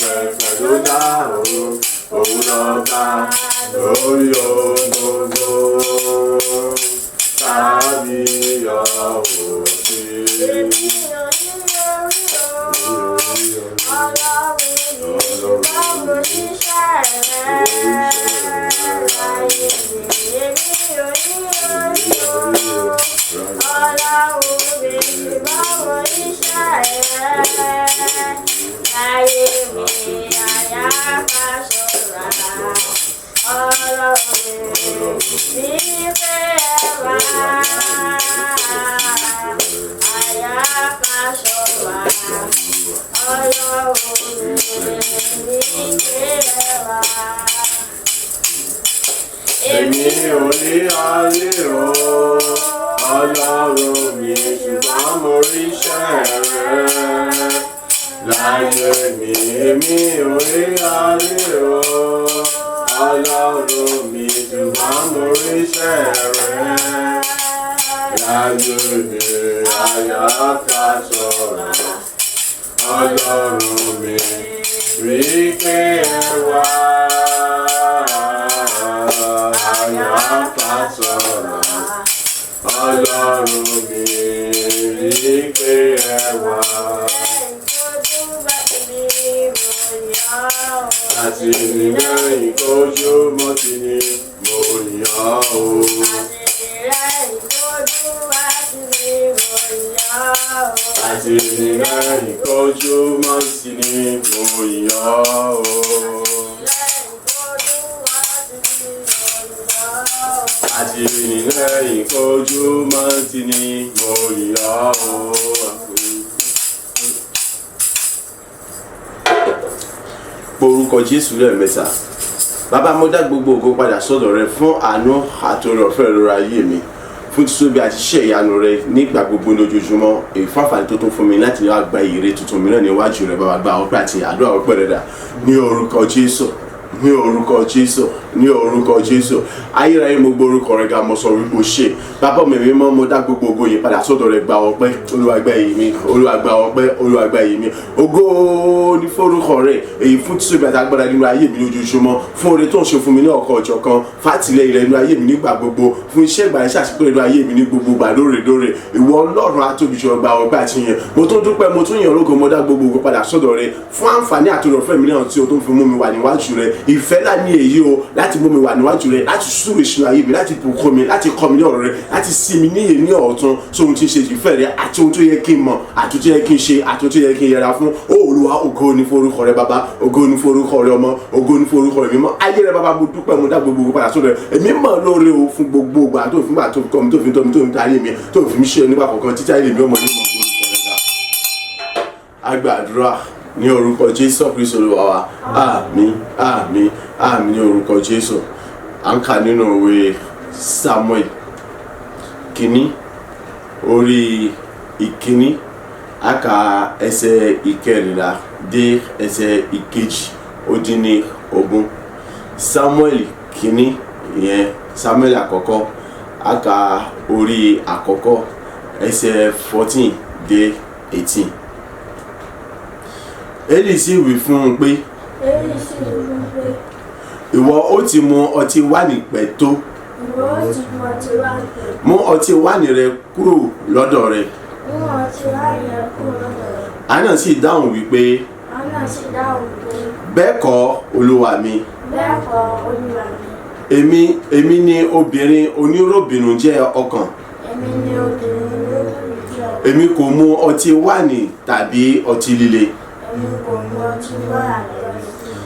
pẹ̀pẹ̀ ló dá òun lọ́ba lórí ògbógbó tàbí ọ̀hún èmi ò rí ayé o Ọlọ́run mi ṣùgbọ́n mo rí iṣẹ́ rẹ láyé mi. Èmi ò rí ayé o Ọlọ́run mi ṣùgbọ́n mo rí iṣẹ́ rẹ láyé mi. Àyàká ṣọ́ra Ọlọ́run mi rí pé ẹ wá. Àyàká ṣọ́ra Ọlọ́run mi rí pé ẹ wá. Àti ìrìnlẹ́yìn k'Ójúmọ́ ti ní mo yàn ó. Àti ìrìnlẹ́yìn k'Ójúmọ́ ti ní mo yàn ó. Àti ìrìnlẹ́yìn k'Ójúmọ́ ti ní mo yàn ó. Orúkọ Jésù lẹ́ẹ̀mẹ́ta. Bàbá mo dá gbogbo ògo padà sọ́dọ̀ rẹ fún àánú àtòrí ọ̀fẹ́ lórí ayé mi, fún títóbi àti iṣẹ́ ìyanu rẹ nígbà gbogbo lójoojúmọ́. Ìfáfàní tó tún fún mi láti wá gba ìre tuntun mìíràn níwájú rẹ. Bàbá gba ọpẹ́ àti àdúrà ọpẹ́ rẹ dà ní orúkọ Jésù, ní orúkọ Jésù, ní orúkọ Jésù. Ayérayé mo gbọ́ orúkọ rẹ ga, mo sọ wípé o ṣe. Bàbá mi mímọ́ mo dá gbogbo ògo yìí padà sọ́dọ̀ rẹ. Gba ọpẹ́, Olúwa gba ìyìn mi, Olúwa gba ọpẹ́, Olúwa gba ìyìn mi. Ògo ní forúkọ rẹ, èyí fún títóbi àti agbára nínú ayé mi lójoojúmọ́, fún oore tó ń ṣe fún mi ní ọ̀kan ọ̀jọ̀kan, fàtìlẹ́yìn rẹ nínú ayé mi nígbà gbogbo, fún iṣẹ́ ìgbà iṣẹ́ àṣepé nínú ayé mi ní gbogbo ìgbà lóòrèkóòrè. Ìwọ Ọlọ́run atóbijọ́ gba ọgbà àti yẹn. Mo tún dúpẹ́, mo tún yìn ológo, mo dá gbogbo ògo padà sọ́dọ̀ rẹ fún àǹfààní àtòrí ọ̀fẹ́ mi náà tí o tó fi mú mi wà níwájú rẹ. Ìfẹ́ lá ní èyí o, láti mú mi wà níwájú rẹ, láti súre ìṣúná ayé mi, láti bùkún mi, láti kọ́ mi ní ọ̀rọ̀ rẹ, láti sí mi níyè ní ọ̀tun sóhun tí ń ṣe ìfẹ́ rẹ àti ohun tó yẹ kí n mọ̀ àti ohun tó yẹ kí n ṣe àti ohun tó yẹ kí n yẹra fún. Ó Olúwa, ògo ní forúkọ rẹ bàbá, ògo ní forúkọ rẹ ọmọ, ògo ní forúkọ rẹ mímọ́. Ayé rẹ bàbá mo dúpẹ́, mo dá gbogbo ògo padà sọ́dọ̀ rẹ. Èmi mọ̀ lóore o fún gbogbo ìgbà tó fi gbà tó fi kọ́ mi, tó fi tọ́ mi, tó fi darí mi, tó fi mi ṣe nígbà kọ̀ọ̀kan títí ayé mi ọmọ ní mọ̀ orúkọ rẹ dá. A gba àdúrà ní orúkọ Jésù Kristi Olúwa wa. Àmín, àmín, àmín ní orúkọ Jésù. À ń kà nínú ìwé Samuel kìíní orí ìkíní a kà ẹsẹ̀ ìkẹrìnlá dé ẹsẹ̀ ìkejì ó dín ní ogún. Samuel kìíní ìyẹn Samuel àkọ́kọ́ a kà orí àkọ́kọ́ ẹsẹ̀ 14 dé 18. Élì sì wí fún un pé ìwọ ó ti mu ọtí wáìnì pẹ́ tó. Mú ọtí wáìnì rẹ kúrò lọ́dọ̀ rẹ. Hánà sì dáhùn wípé bẹ́ẹ̀ kọ́ Olúwa mi. Èmi ni obìnrin oníròbìnújẹ́ ọkàn. Èmi kò mu ọtí wáìnì tàbí ọtí líle.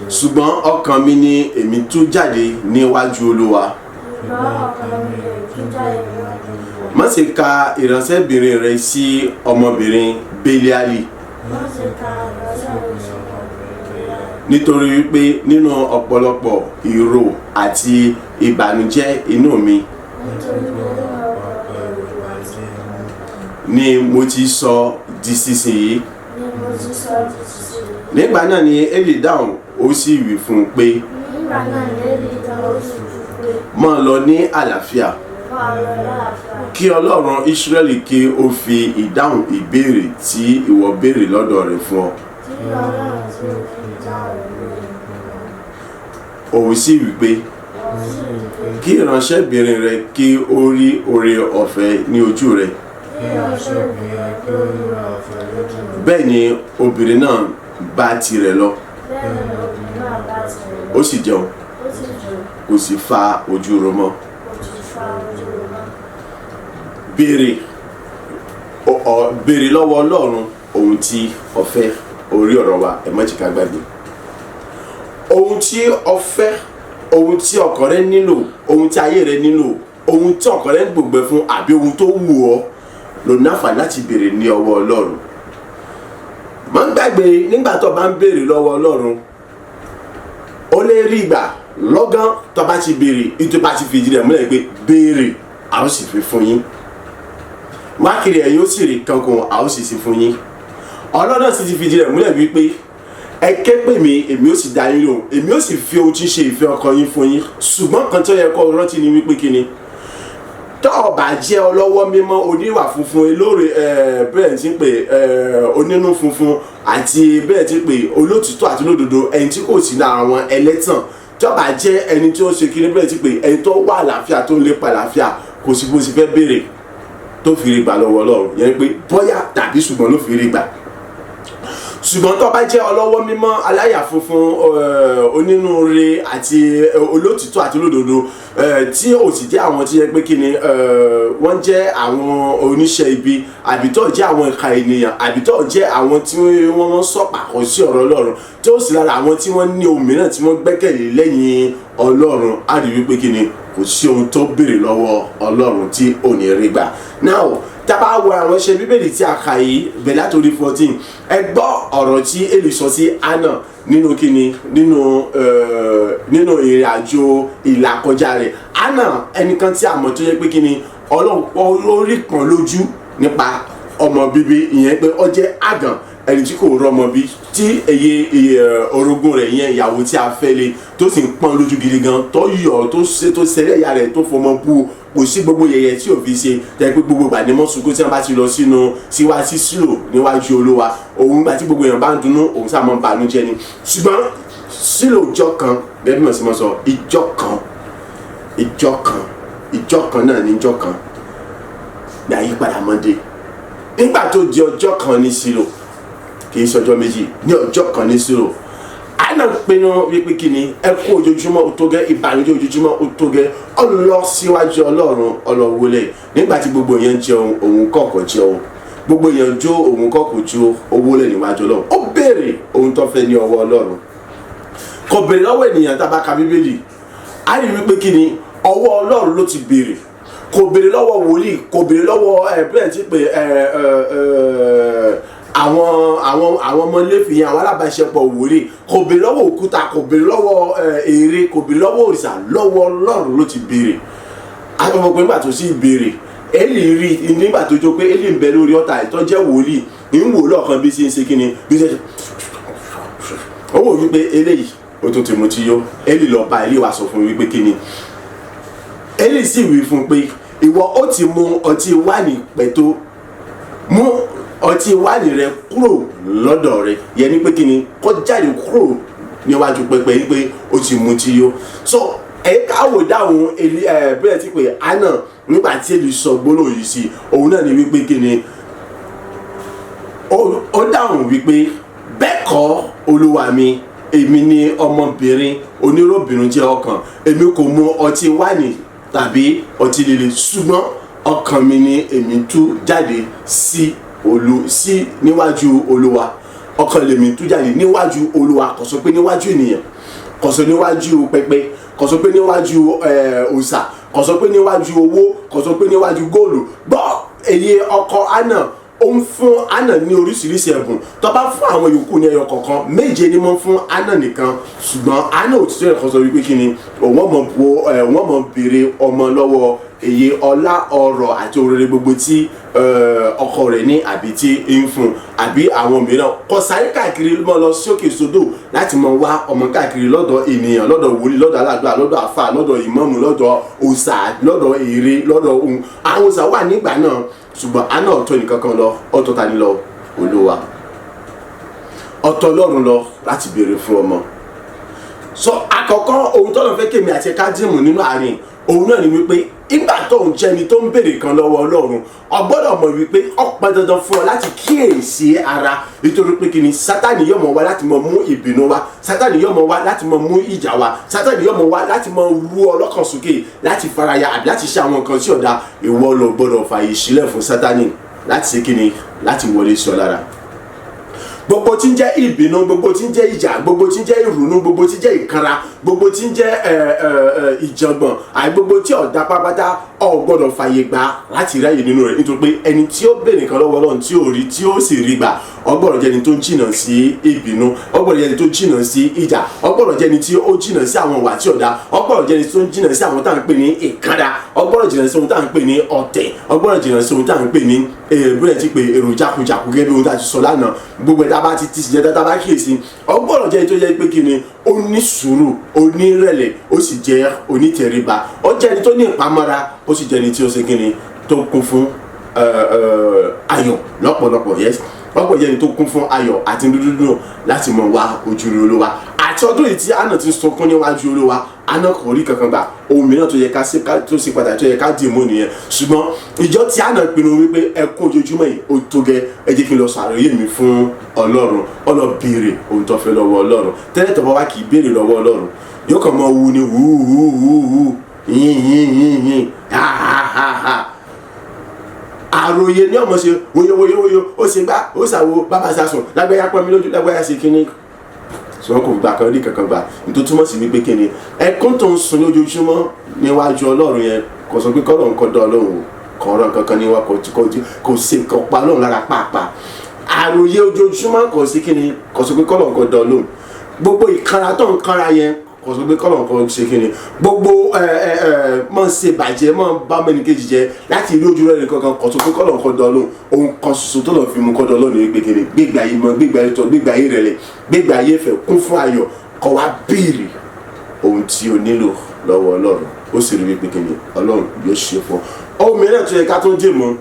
Ṣùgbọ́n ọkàn mi ni èmi tú jáde níwájú Olúwa. Má ṣe ka ìránṣẹ́bìnrin rẹ sí ọmọbìnrin Beliali. Nítorí wípé nínú ọ̀pọ̀lọpọ̀ ìró àti ìbànújẹ́ inú mi ni mo ti sọ di sísìnyí. Nígbà náà ni Élì dáhùn ó sì wí fún un pé máa lọ ní àlàáfíà. Kí Ọlọ́run Ísírẹ́lì kí ó fi ìdáhùn ìbéèrè tí ìwọ béèrè lọ́dọ̀ rẹ̀ fún ọ. òun sì wí pé kí ìránṣẹ́bìnrin rẹ kí ó rí oore ọ̀fẹ́ ní ojú rẹ. Bẹ́ẹ̀ ni obìnrin náà bá tirẹ̀ lọ, ó sì jẹun, kò sì fa ojú ro mọ́. Béèrè lọ́wọ́ Ọlọ́run ohun tí o fẹ́, orí ọ̀rọ̀ wa ẹ má jẹ́ ká gbàgbé. Ohun tí o fẹ́, ohun tí ọkàn rẹ nílò, ohun tí ayé rẹ nílò, ohun tí ọkàn rẹ ń gbògbẹ́ fún àbí ohun tó wù ọ́ ló ní àǹfààní láti béèrè ní ọwọ́ Ọlọ́run. Má gbàgbé nígbà tó bá ń béèrè lọ́wọ́ Ọlọ́run, ó lè rí ìgbà lọ́gán tó bá ti béèrè, ìtò bá ti fìdí rẹ̀ múlẹ̀ pé béèrè a ó sì fi fún yín. Mákìrì ẹ̀ yóò sì rí kankan a ó sì fún yín. Ọlọ́run sì ti fìdí rẹ̀ múlẹ̀ wípé ẹ ké pè mí èmi ó sì dá yín lóhùn, èmi ó sì fi ohun tí ń ṣe ìfẹ́ ọkàn yín fún yín. Ṣùgbọ́n kan tó yẹ kó rántí ni wípé kíni, tó o bá jẹ́ ọlọ́wọ́ mímọ́, oníwà funfun, elóore bẹ́ẹ̀ tí ń pè onínú funfun àti bẹ́ẹ̀ tí ń pè olótìtọ́ àti olódodo, ẹni tí kò sí lára àwọn ẹlẹ́tàn, tó bá jẹ́ ẹni tí ó ṣe kíni bẹ́ẹ̀ tí ń pè ẹni tó wà àlàáfíà tó ń lépa àlàáfíà, kò sí bó ti fẹ́ béèrè tó fi rí gbà lọ́wọ́ Ọlọ́run. Yẹn pé bóyá tàbí ṣùgbọ́n ló fi rí gbà. Ṣùgbọ́n tó bá jẹ́ ọlọ́wọ́ mímọ́, aláyà funfun, onínúure àti olótìtọ́ àti olódodo, tí ò sì jẹ́ àwọn tí yẹ pé kíni wọ́n jẹ́ àwọn oníṣẹ́ ibi, àbí tó jẹ́ àwọn ìka ènìyàn, àbí tó jẹ́ àwọn tí wọ́n sọ̀pàkọ́ sí ọ̀rọ̀ Ọlọ́run, tí ó sì lára àwọn tí wọ́n ní ohun mìíràn tí wọ́n gbẹ́kẹ̀lé lẹ́yìn Ọlọ́run, á rí wípé kíni kò sí ohun tó béèrè lọ́wọ́ Ọlọ́run tí ò ní rí gbà. Now tábà wo àwọn iṣẹ́ bíbélì tí a kà yìí bẹ̀rẹ̀ látòrí 14, ẹ gbọ́ ọ̀rọ̀ tí Élì sọ sí Hánà nínú kíni, nínú ìrìn àjò ìlàkọjá rẹ̀. Hánà ẹnìkan tí a mọ̀ tó yẹ pé kíni Ọlọ́run rí pọ́n lójú nípa ọmọ bíbí, ìyẹn pé ó jẹ́ àgàn, ẹni tí kò rọ́mọ bí, tí èyí orogún rẹ̀ yẹn ìyàwó tí a fẹ́ lé tó sì ń pọ́n lójú gidi gan, tó yọ̀ tó ṣẹlẹ̀ ìyá rẹ̀ tó fọmọ bú, kò sí gbogbo yẹyẹ tí ò fi ṣe, tẹ́ pé gbogbo ìgbà ni mọ́ sunkún tí wọ́n bá ti lọ síwájú Sílò níwájú Olúwa. Òun gbà tí gbogbo èèyàn bá ń dunnú, òun sáà mọ́ bànújẹ́ ni. Ṣùgbọ́n Sílò ìjọ kan, bẹ́ẹ̀ bí mo sì mọ̀ sọ, ìjọ kan náà ní ìjọ kan ní àyípadà mọ́dé. Nígbà tó di ọjọ́ kan ní Sílò, kì í ṣọjọ́ méjì, ní ọjọ́ kan ní Sílò, Hánà pinnu wípé kíni, ẹkún ojoojúmọ́ ó tó gẹ́, ìbànújẹ́ ojoojúmọ́ ó tó gẹ́, ó lọ síwájú Ọlọ́run, ọlọ́wọlé. Nígbà tí gbogbo èèyàn jẹun, òun kọ̀ọ̀kan jẹun, gbogbo èèyàn jó, òun kọ̀ọ̀kan jó, owó lẹ̀ níwájú Ọlọ́run. Ó béèrè ohun tó fẹ́ ní ọwọ́ Ọlọ́run, kò béèrè lọ́wọ́ ènìyàn. Tá bá ka Bíbélì, á rí wípé kíni, ọwọ́ Ọlọ́run ló ti béèrè, kò béèrè lọ́wọ́ wòlíì, kò béèrè lọ́wọ́ bẹ́ẹ̀ tí pé àwọn ọmọ Léfì, àwọn alábàáṣepọ̀ wòlíì, kò béèrè lọ́wọ́ òkúta, kò béèrè lọ́wọ́ ère, kò béèrè lọ́wọ́ òrìṣà, lọ́wọ́ Ọlọ́run ló ti béèrè. Àtọ́fọ́ pé nígbà tó sì béèrè, Élì rí nígbà tó jó pé Élì ń bẹ lórí ọ̀tá ìtọ́jẹ́ wòlíì, ń wò lọ́ọ̀kan bí ṣe ń ṣe kíni, bí ṣe ó wò wípé eléyìí ó tún ti mú tí yó. Élì lọ bá Élì wá sọ fún wípé kíni, Élì sì wí fún pé ìwọ ó ti mu ọtí wáìnì pẹ̀tó, mú ọtí wáìnì rẹ kúrò lọ́dọ̀ rẹ. Yẹn ni pé kíni, kó jáde kúrò níwájú pẹpẹ yìí pé ó ti mu tí yó. So káwò dáhùn bẹ́ẹ̀ tí pé Hánà nígbà tí Élì sọ gbólóhùn yìí sí, òun náà ni wípé kíni, ó dáhùn wípé bẹ́ẹ̀ kọ́ Olúwa mi, èmi ni ọmọbìnrin oníròbìnrin jẹ́ ọkàn, èmi kò mu ọtí wáìnì tàbí ọtí líle, ṣùgbọ́n ọkàn mi ni èmi tú jáde sí níwájú Olúwa. Ọkàn lèmi tú jáde níwájú Olúwa, kò sọ pé níwájú ènìyàn, kò sọ níwájú pẹpẹ, kò sọ pé níwájú òòṣà, kò sọ pé níwájú owó, kò sọ pé níwájú góòlù. Gbọ́ èyí ọkọ Hánà, ó ń fún Hánà ní oríṣiríṣi ẹ̀bùn. Tó bá fún àwọn yòókù ní ẹyọ kọ̀ọ̀kan, méje ni wọ́n fún Hánà nìkan. Ṣùgbọ́n Hánà òtítọ́ ẹ̀kọ́ sọ wípé kíni, òun mọ̀ béèrè ọmọ lọ́wọ́ èyí ọlá ọrọ̀ àti òrèrè gbogbo tí ọkọ rẹ̀ ní, àbí tí ń fún, àbí àwọn mìíràn. Kò sáré káàkiri mọ́ lọ sókè sódò láti mọ wá ọmọ káàkiri lọ́dọ̀ ènìyàn, lọ́dọ̀ wòlíì, lọ́dọ̀ aládùúrà, lọ́dọ̀ àfà, lọ́dọ̀ ìmáàmù, lọ́dọ̀ òòṣà, lọ́dọ̀ ère, lọ́dọ̀ ohun. Àwọn òòṣà wà nígbà náà, ṣùgbọ́n Hánà ọ̀tọ̀ nìkan kan lọ, ọ̀tọ̀ ta ni lọ? Olúwa. Ọ̀tọ̀ Ọlọ́run lọ láti béèrè fún ọmọ. so àkọ́kọ́ ohun tọ́lọ́run fẹ́ kémi àti ẹ̀ka dìmú nínú àárín òun náà ni wípé ìgbà tó ń jẹni tó ń béèrè kan lọ́wọ́ Ọlọ́run o gbọ́dọ̀ mọ̀ wípé ó pọn dandan fún ọ láti kíyèsí ara nítorí pé kí ni Sátánì yóò mọ̀ wá láti mọ̀ mú ìbínú wá, Sátánì yóò mọ̀ wá láti mọ̀ mú ìjà wá, Sátánì yóò mọ̀ wá láti mọ̀ rú ọlọ́kàn sókè láti faraya àbí láti ṣe àwọn nǹkan tí ò dáa. Ìwọ ló gbọ́dọ̀ fààyè sílẹ̀ fún Sátánì láti ṣe kí ni láti wọlé sí ọ lára. Gbogbo tí ń jẹ́ ìbínú, gbogbo tí ń jẹ́ ìjà, gbogbo tí ń jẹ́ ìrònú, gbogbo tí ń jẹ́ ìkanra, gbogbo tí ń jẹ́ ìjàngbọ̀n àti gbogbo tí ọ̀dà pápátá o gbọ́dọ̀ fàyè gbà láti ráyè nínú rẹ̀, nítorí pé ẹni tí ó béèrè kan lọ́wọ́ Ọlọ́run tí ó rí tí ó sì rí gbà o gbọ́dọ̀ jẹ́ ẹni tó ń jìnnà sí ìbínú, o gbọ́dọ̀ jẹ́ ẹni tó ń jìnnà sí ìjà, o gbọ́dọ̀ jẹ́ ẹni tí ó jìnnà sí àwọn ìwà tí ọ̀dà, o gbọ́dọ̀ jẹ́ ẹni tó ń jìnnà sí àwọn tá à ń pè ní ìkanra, o gbọ́dọ̀ jìnnà sí ohun tá à ń pè ní ọ̀tẹ̀, o gbọ́dọ̀ jìnnà sí ohun tá à ń pè ní bẹ́ẹ̀ ti pé èrò jákujàku gẹ́gẹ́ bí ohun tá a ti sọ lánàá. Gbogbo ẹ̀dá bá ti sì jẹ́ tá bá kíyèsí o gbọ́dọ̀ jẹ́ ẹni tó jẹ́ pé kí ni ó ní sùúrù, ó ní ìrẹ̀lẹ̀, ó sì jẹ́ onítẹríba, ó jẹ́ ẹni tó ní ìpamọ́ra, ó sì jẹ́ ẹni tí ó ṣe kí ni tó kún fún ayọ̀ lọ́pọ̀lọpọ̀. Yes, ọ̀pọ̀ jẹ́ ẹni tó kún fún ayọ̀ àti dúdú láti mọ̀ wá ojú rere Olúwa. Àti ọdún yìí tí Hánà ti sunkún níwájú Olúwa, Hánà kò rí kankan gbà. Ohun mìíràn tó yẹ ká ṣe pàtàkì tó yẹ ká dì mú nìyẹn. Ṣùgbọ́n ìjọ tí Hánà pinnu wípé ẹkún ojoojúmọ́ yìí ó tó gẹ́, ẹ jẹ́ kí n lọ ṣàròyé mi fún Ọlọ́run, ọlọ́ béèrè ohun tó fẹ́ lọ́wọ́ Ọlọ́run. Tẹ́lẹ̀ tọ́pọ̀ wá kì í béèrè lọ́wọ́ Ọlọ́run, yóò kàn mọ́ wu ni wúúúúú yín àròyé ní ọmọ ṣe woyowoyowoyo ó ṣe gbá ó ṣàwo bàbá ṣàṣùn lágbáyà pọ́n mi lójú lágbáyà ṣe kíní. Ṣùgbọ́n kò gbà kan rí kankan gbà, nítorí túmọ̀ sí wípé kíni ẹkún tó ń sun lójoojúmọ́ níwájú Ọlọ́run yẹn kò sọ pé kọ́lọ̀ nǹkan dán Ọlọ́run kò rán kankan níwá kò sí nǹkan pa Ọlọ́run lára pàápàá. Àròyé ojoojúmọ́ kò sí kíni kò sọ pé kọ́lọ̀ nǹkan dán Ọlọ́run. Gbogbo ìkanra tó ń kanra yẹn kò sọ pé kọ́lọ̀ nǹkan ṣe kíni. Gbogbo mọ̀ ṣe bàjẹ́ mọ̀ bá mẹ́ni kejì jẹ láti rí ojú rẹ̀ kankan kò sọ pé kọ́lọ̀ nǹkan dán Ọlọ́run. Ohun kan ṣoṣo tó lọ fi mú kọ́ dán Ọlọ́run ní gbẹ̀gẹ̀rẹ̀ gbégbé ayé mọ́, gbégbé ayé tọ́, gbégbé ayé rẹ̀lẹ̀, gbégbé ayé fẹ́ kún fún ayọ̀, kó wá béèrè ohun tí o nílò lọ́wọ́ Ọlọ́run, ó sì rí wípé kíni Ọlọ́run yóò ṣe fún ọ. Ohun mìíràn tó yẹ ká tó dì mú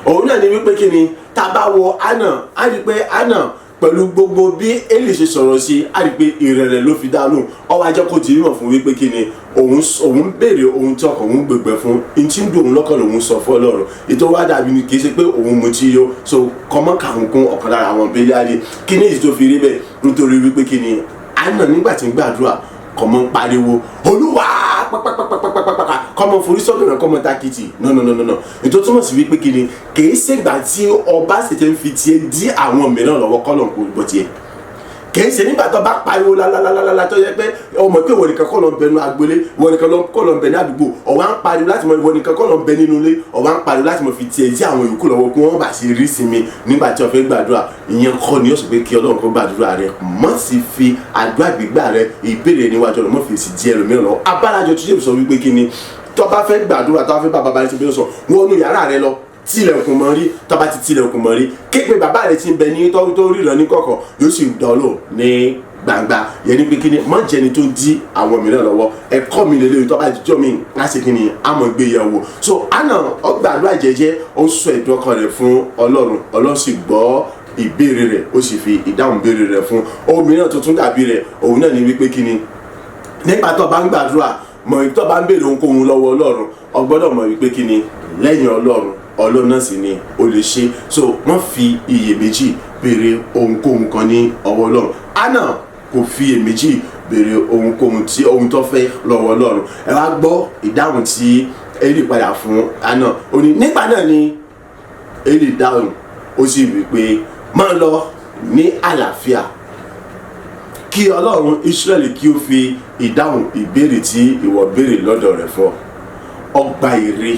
òun náà ni wípé kíni tá a bá wo Hánà á rí pé Hánà pẹ̀lú gbogbo bí Élì ṣe sọ̀rọ̀ sí, á rí pé ìrẹ̀lẹ̀ ló fi dá lóhùn. Ó wá jẹ́ kó di mímọ̀ fún wípé kíni òun béèrè ohun tí ọkàn òun gbẹgbẹ fún, n tí ń dùn òun lọ́kàn lòun sọ fún Ọlọ́run. Ètò wa dàbí ni kì í ṣe pé òun mutí yó, so kọ́mọ́ kàrún kún ọ̀kan lára àwọn bẹ́lẹ́àlì. Kíni èyí tó fi rí bẹ́ẹ̀ nítorí wípé kíni Hánà nígbà tí ń gbàdúrà kọ́mọ́ ń pariwo Olúwa pápápápápápápá kọ́mọ́ forí sọ́dọ̀ náà kọ́mọ́ takìtì no. Ètò túmọ̀ sí wípé kíni kì í ṣègbà tí ọba ṣètò ń fi tiẹ̀ dí àwọn mìíràn lọ́wọ́ kọ́lọ̀ kò gbọ́ tiẹ̀. kì í ṣe nígbà tó bá pariwo lálálálá tó yẹ pé ọmọ pé ìwọ nìkan kọ́ ló ń bẹ nínú agboolé, ìwọ nìkan kọ́ ló ń bẹ ní àdúgbò, ọ̀wá ń pariwo láti mọ ìwọ nìkan kọ́ ló ń bẹ nínú ilé, ọ̀wá ń pariwo láti mọ fi tiẹ̀ tí àwọn yòókù lọ́wọ́ kí wọ́n bá ṣe rí sinmi nígbà tí wọ́n fẹ́ gbàdúrà. Ìyẹn kọ́ ni yóò sọ pé kí Ọlọ́run kó gbàdúrà rẹ, má sì fi àdúrà gbígbà rẹ ìbéèrè níwájú Ọlọ́run, má fi sì di ẹlòmíràn lọ. Abálájọ tó yẹ sọ wípé kí ni tó bá fẹ́ gbàdúrà tó bá fẹ́ bá bàbá rẹ ti bí sọ wọnú yàrá rẹ lọ, tilẹ̀kùn mọ́ rí, tó bá ti tilẹ̀kùn mọ́ rí, képe bàbá rẹ ti ń bẹ ní tó ríran ní kọ̀kọ̀ yóò sì dán lò ní gbangba. Yẹn ní pé kí ni má jẹni tó di àwọn mìíràn lọ́wọ́. Ẹ̀kọ́ mi lélẹ́yìn tó bá jọ mi láti kí ni àmọ́ gbé yẹ̀wò. So Hánà ó gbàdúrà jẹ́jẹ́, ó sọ ẹ̀dùn ọkàn rẹ̀ fún Ọlọ́run, Ọlọ́run sì gbọ́ ìbéèrè rẹ̀, ó sì fi ìdáhùn béèrè rẹ̀ fún. Ohun mìíràn tó tún dàbí rẹ̀ òun náà ni wípé kí ni nígbà tó bá ń gbàdúrà mọ̀ tó bá ń béèrè ohunkóhun lọ́wọ́ Ọlọ́run, o gbọ́dọ̀ mọ̀ wípé kí ni lẹ́yìn Ọlọ́run náà sì ni o lè ṣe. So wọ́n fi iyèméjì béèrè ohunkóhun kan ní ọwọ́ Ọlọ́run. Hánà kò fi iyèméjì béèrè ohunkóhun tí ohun tó fẹ́ lọ́wọ́ Ọlọ́run. Ẹ wá gbọ́ ìdáhùn tí Élì padà fún Hánà. Ó ní nígbà náà ni Élì dáhùn, ó sì wí pé máa lọ ní àlàáfíà, kí Ọlọ́run Ísírẹ́lì kí ó fi ìdáhùn ìbéèrè tí ìwọ béèrè lọ́dọ̀ rẹ̀ fún ọ. Ọgbà ire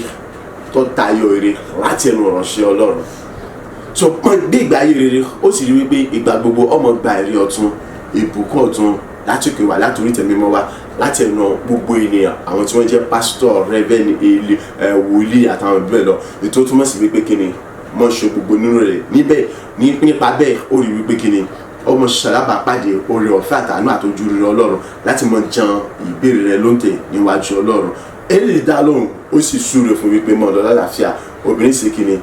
tó tayọ ire láti ẹnu ìránṣẹ́ Ọlọ́run. So pọ́n gbé ìgbà ayé rere, ó sì rí wípé ìgbà gbogbo ọmọ gba èrè ọ̀tun, ìbùkún ọ̀tun láti òkè wá, láti orí tẹ̀mí mọ́ wá, láti ẹnu gbogbo ènìyàn, àwọn tí wọ́n jẹ́ pásítọ̀, rẹ́vẹ́nì, wòlíì àtàwọn bẹ́ẹ̀ lọ. Ètò túmọ̀ sí wípé kí ni mọ̀ ṣe gbogbo nínú rẹ̀ níbẹ̀ nípa bẹ́ẹ̀ ó rí wípé kí ni ọmọ ṣàlábà pàdé oore ọ̀fẹ́ àtàánú àtọ́jú rere Ọlọ́run láti mọ jan ìbéèrè rẹ̀ lóǹtẹ̀ níwájú Ọlọ́run. Élì dá lóhùn, ó sì súre fún wípé mọ́ lọ lálàáfíà. Obìnrin sì kí ni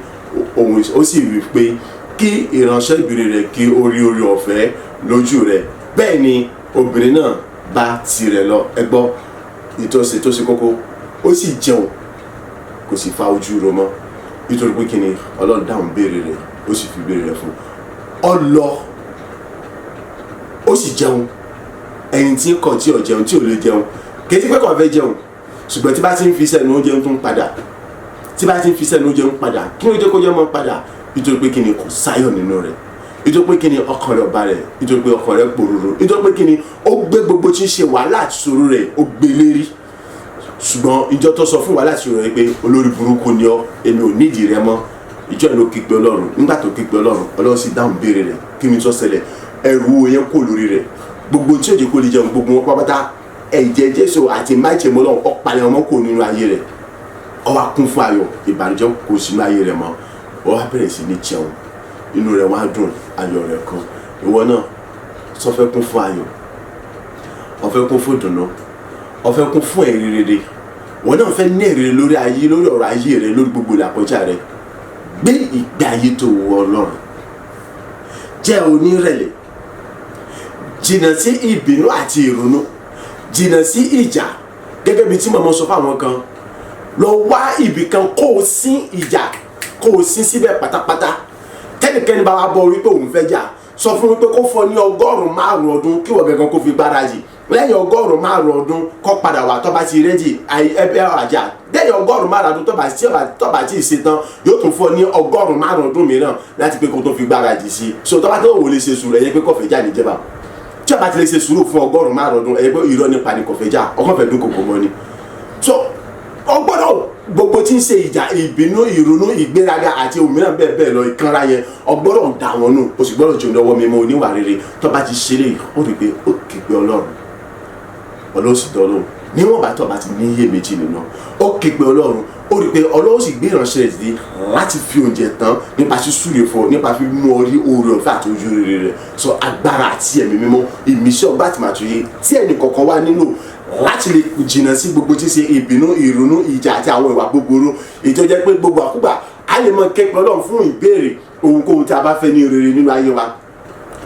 ó sì wí pé kí ìránṣẹ́ ìbéèrè rẹ̀ kí ó rí oore ọ̀fẹ́ lójú rẹ̀. Bẹ́ẹ̀ ni obìnrin náà bá tirẹ̀ lọ. Ẹ gbọ́ ìtọ́sẹ̀ tó ṣe kókó, ó sì jẹun kò sì fa ojú ro mọ́ nítorí pé kíni Ọlọ́run dáhùn béèrè rẹ̀, ó sì fi béèrè rẹ̀ fún ọ lọ, ó sì jẹun. Ẹni tí kò tí ò jẹun, tí ò lè jẹun, kì í ti pé kò fẹ́ jẹun, ṣùgbọ́n tí bá ti ń fi sẹ́nu oúnjẹ tó ń padà, tí bá ti ń fi sẹ́nu oúnjẹ ń padà, kí ló jẹ́ kó jẹ́ mọ́ padà? Nítorí pé kíni kò sáyọ̀ nínú rẹ̀, nítorí pé kíni ọkàn rẹ̀ ọba rẹ̀, nítorí pé ọkàn rẹ̀ pòrúurú, nítorí pé kíni ó gbé gbogbo tí ń ṣe wàhálà àti ìṣòro rẹ̀ ó gbé lérí. Ṣùgbọ́n ìjọ tó sọ fún wàhálà àti ìṣòro rẹ̀ pé olórí burúkú ni ọ́, èmi ò nídìí rẹ mọ́. Ìjọ ìlú kígbe Ọlọ́run, nígbà tó kígbe Ọlọ́run, Ọlọ́run sì dáhùn béèrè rẹ̀. Kí ni tó ṣẹlẹ̀? Ẹrù yẹn kò lórí rẹ̀, gbogbo tí òjò kò lè jẹun, gbogbo wọn pápátá ẹ̀jẹ̀ Jésù àti májèmọ́ Ọlọ́run ọ̀pàlẹ̀ ọmọ kò nínú ayé rẹ̀. Ó wá kún fún ayọ̀, ìbànújẹ́ kò sínú ayé rẹ̀ mọ́. Ó wá bẹ̀rẹ̀ sí ní jẹun, inú rẹ̀ wá dùn, ayọ̀ rẹ̀ kan. Ìwọ náà sọ fẹ́ kún fún ayọ̀, ó fẹ́ kún fún ìdùnnú, ó fẹ́ kún fún ẹ̀rí rere. Ìwọ náà fẹ́ ní ẹ̀rí lórí ayé, lórí ọ̀rọ̀ ayé rẹ̀, lórí gbogbo ìlàkọjá rẹ̀. Gbé ìgbé ayé tó wù Ọlọ́run, jẹ́ onírẹ̀lẹ̀, jìnnà sí ìbínú àti ìrònú, jìnnà sí ìjà. Gẹ́gẹ́ bí tí màmá sọ fáwọn kan, lọ wá ibì kan kó o sín ìjà, kó o sín síbẹ̀ pátápátá. Tẹ́nìkẹ́ni bá wá bọ̀ wípé òun fẹ́ jà, sọ fún wípé kó fọ ní 105 ọdún kí wọ́n gẹ́gẹ́ kó fi gbáradì. Lẹ́yìn 105 ọdún kó padà wá tó bá ti rẹ́dì ẹbẹ́ àjà. Lẹ́yìn 105 ọdún tó bá ti ṣe tán, yóò tún fọ ní 105 ọdún mìíràn láti pé kó tó fi gbáradì sí. So tó bá tó wò lè ṣe sùúrù, ẹ̀yẹ pé kó fẹ́ jà níjẹba. Tí a bá ti lè ṣe sùúrù fún 105 ọdún, ẹ̀yẹ pé irọ́ nípa ni kó fẹ́ jà, ọkàn fẹ́ dún kòkó mọ́ ni. So ọgbọ́dọ̀ gbogbo tí ń ṣe ìjà, ìbínú, ìrònú, ìgbéraga àti òmíràn bẹ́ẹ̀ bẹ́ẹ̀ lọ, ìkanra yẹn ọgbọ́dọ̀ dà wọ́n nù. O sì gbọ́dọ̀ jẹun lọ́wọ́ mímọ́ oníwà rere. Tó bá ti ṣe léyìí, ó rí pé ó képe Ọlọ́run, Ọlọ́run sì dán lóhùn. Níwọ̀n bá tó bá ti ní iyèméjì nínú, ó képe Ọlọ́run, ó rí pé Ọlọ́run sì gbé ìránṣẹ́ rẹ̀ dé láti fi oúnjẹ tán nípa sísúre fún ọ, nípa fi mú ọ rí oore ọ̀fẹ́ àti ojú rere rẹ̀. Sọ agbára àti ẹ̀mí mímọ́, ìmísí ọgbà àti màtúyé tí ẹnì kọ̀ọ̀kan wá nílò láti lè jìnnà sí gbogbo tí ṣe ìbínú, ìrònú, ìjà àti àwọn ìwà búburú. Ètò jẹ́ pé gbogbo àkúgbà a lè mọ képe Ọlọ́run fún ìbéèrè ohunkóhun tí a bá fẹ́ ní rere nínú ayé wa.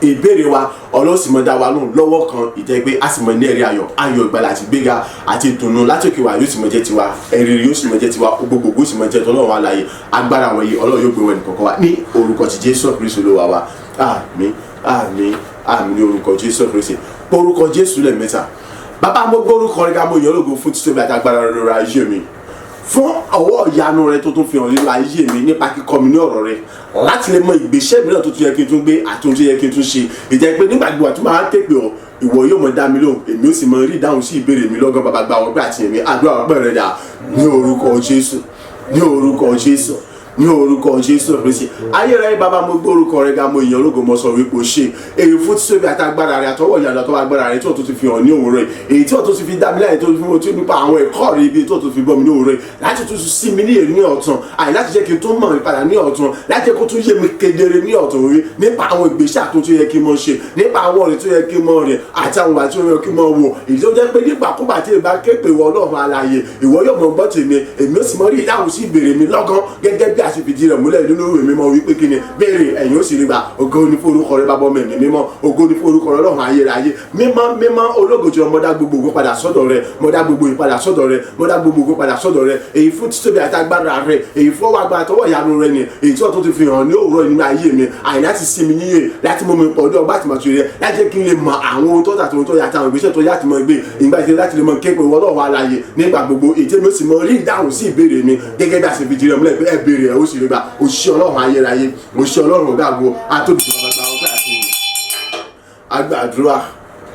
Ìbéèrè wa Ọlọ́run sì mọ dá wa lóhùn lọ́wọ́ kan, ìjẹ́ pé a sì mọ ní ẹ̀rí ayọ̀ ìgbàlà àti gbéga àti ìdùnnú láti òkè wa yóò sì mọ jẹ́ tiwa, ẹ̀rí yóò sì mọ jẹ́ tiwa, gbogbogbò yóò sì mọ jẹ́ tọ́lọ́run alààyè. Agbára wọ̀nyí Ọlọ́run yóò gbé wọn nìkọ̀ọ̀kan wa ní orúkọ ti Jésù Kristi Olúwa wa. Àmín, àmín, àmín ní orúkọ Jésù Kristi. Orúkọ Jésù lẹ́ẹ̀mẹ́ta. Bàbá mo gbórúkọ rẹ ká mo yàn lógo fún títóbi àti agbára rẹ lórí ayé mi, fún ọwọ́ ìyanu rẹ tó tún fi hàn nínú ayé mi nípa kíkọ́ mi ní ọ̀rọ̀ rẹ, láti lè mọ ìgbésẹ̀ mìíràn tó tún yẹ kí n tún gbé àti ohun tó yẹ kí n tún ṣe. Ìjẹ́ pé nígbà gbogbo àti máa képe ọ, ìwọ yóò mọ dá mi lóhùn, èmi ó sì mọ rí ìdáhùn sí ìbéèrè mi lọ́gán. Bàbá gba ọgbẹ́ àti ẹ̀mí, àdúrà ọgbẹ́ rẹ dà ní orúkọ Jésù, ní orúkọ Jésù, ní orúkọ Jésù Kristi. Ayérayé bàbá mo gbé orúkọ rẹ ga, mo yìn ológo, mo sọ wípé o ṣe èyí fún títóbi àti agbára rẹ, àtọwọ́ ìyanu àtọwọ́ agbára rẹ tí wọ́n tún ti fi hàn ní òwúrọ̀ yìí, èyí tí wọ́n tún ti fi dá mi láyé tó fi mọ̀ tí nípa àwọn ẹ̀kọ́ rẹ ibi tó tún fi bọ́ mi ní òwúrọ̀ yìí, láti tún sí mi ní èrè ní ọ̀tun, láti jẹ́ kí n tún mọ̀ mi padà ní ọ̀tun, láti jẹ́ kó tún yé mi kedere ní ọ̀tun rí nípa àwọn ìgbésẹ̀ àtúntò yẹ kí n mọ̀ ṣe, nípa àwọn ọ̀rẹ́ tó yẹ kí n mọ̀ rìn àti àwọn àti òye kí n mọ̀ wò. Èyí tó jẹ́ pé nígbàkúgbà tí ìbá képe ìwọ Ọlọ́run alààyè, ìwọ yóò mọ̀ gbọ́ tèmi, èmi ó sì mọ̀ rí ìdáhùn sí ìbéèrè mi lọ́gán, gẹ́gẹ́ bí a ṣe fìdí rẹ̀ múlẹ̀ nínú ìwé mímọ́ wípé kí ni béèrè ẹ̀yin ó sì rí gbà. Ògo ni fún orúkọ rẹ bàbá ọmọ ẹ̀mí mímọ́, ògo ni fún orúkọ rẹ Ọlọ́run ayérayé. Mímọ́ mímọ́ ológo jùlọ, mo dá gbogbo ògo padà sọ́dọ̀ rẹ, mo dá gbogbo ìpadà sọ́dọ̀ rẹ, mo dá gbogbo ògo padà sọ́dọ̀ rẹ. Èyí fún títóbi àti agbára rẹ, èyí fún ọwọ́ agbára tọwọ́ ìyanu rẹ ni, èyí tí wọ́n tó ti fi hàn ní òwúrọ̀ nínú ayé mi, láti sinmi níyè, láti mú mi pọ̀ ọdún ọgbà àtìmọ̀tò rẹ, láti jẹ́ kí n lè mọ àwọn ohun tó tà tó tó yàtọ̀ àwọn ìgbésẹ̀ tó yàtọ̀ mọ́ gbé ìgbà tí láti lè mọ képe ìwọ Ọlọ́run alààyè nígbà gbogbo. Èyí tí mi ó sì mọ rí ìdáhùn sí ìbéèrè mi, gẹ́gẹ́ bí a ṣe fìdí rẹ̀ múlẹ̀ pé ẹ béèrè ẹ ó sì rí gbà. O ṣé Ọlọ́run ayérayé, o ṣé Ọlọ́run ọ̀gáàgó, àtòbí bàbá ọgbà àti àgbàdúrà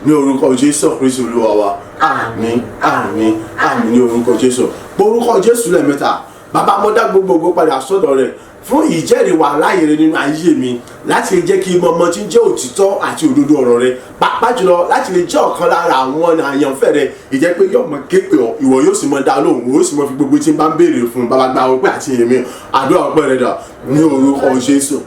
ní orúkọ Jésù Kristi Olúwa wa. Àmín, àmín, àmín ní orúkọ Jésù. Orúkọ Jésù lẹ́ẹ̀mẹ́ta. Bàbá mo dá gbogbo ògo padà sọ́dọ̀ rẹ̀ fún ìjẹ́rìí wà láàyè rẹ nínú ayé mi, láti lè jẹ́ kí n mọ tí ń jẹ́ òtítọ́ àti òdodo ọ̀rọ̀ rẹ, pàápàá jùlọ láti lè jẹ́ ọ̀kan lára àwọn àyànfẹ́ rẹ. Ìjẹ́ pé yóò mọ képe ọ, ìwọ yóò sì mọ dá lóhùn, ó sì mọ fi gbogbo tí ń bá ń béèrè fún. Bàbá gba ọpẹ́ àti ìyìn mi, àdúrà ọpẹ́ rẹ dà ní orúkọ Jésù,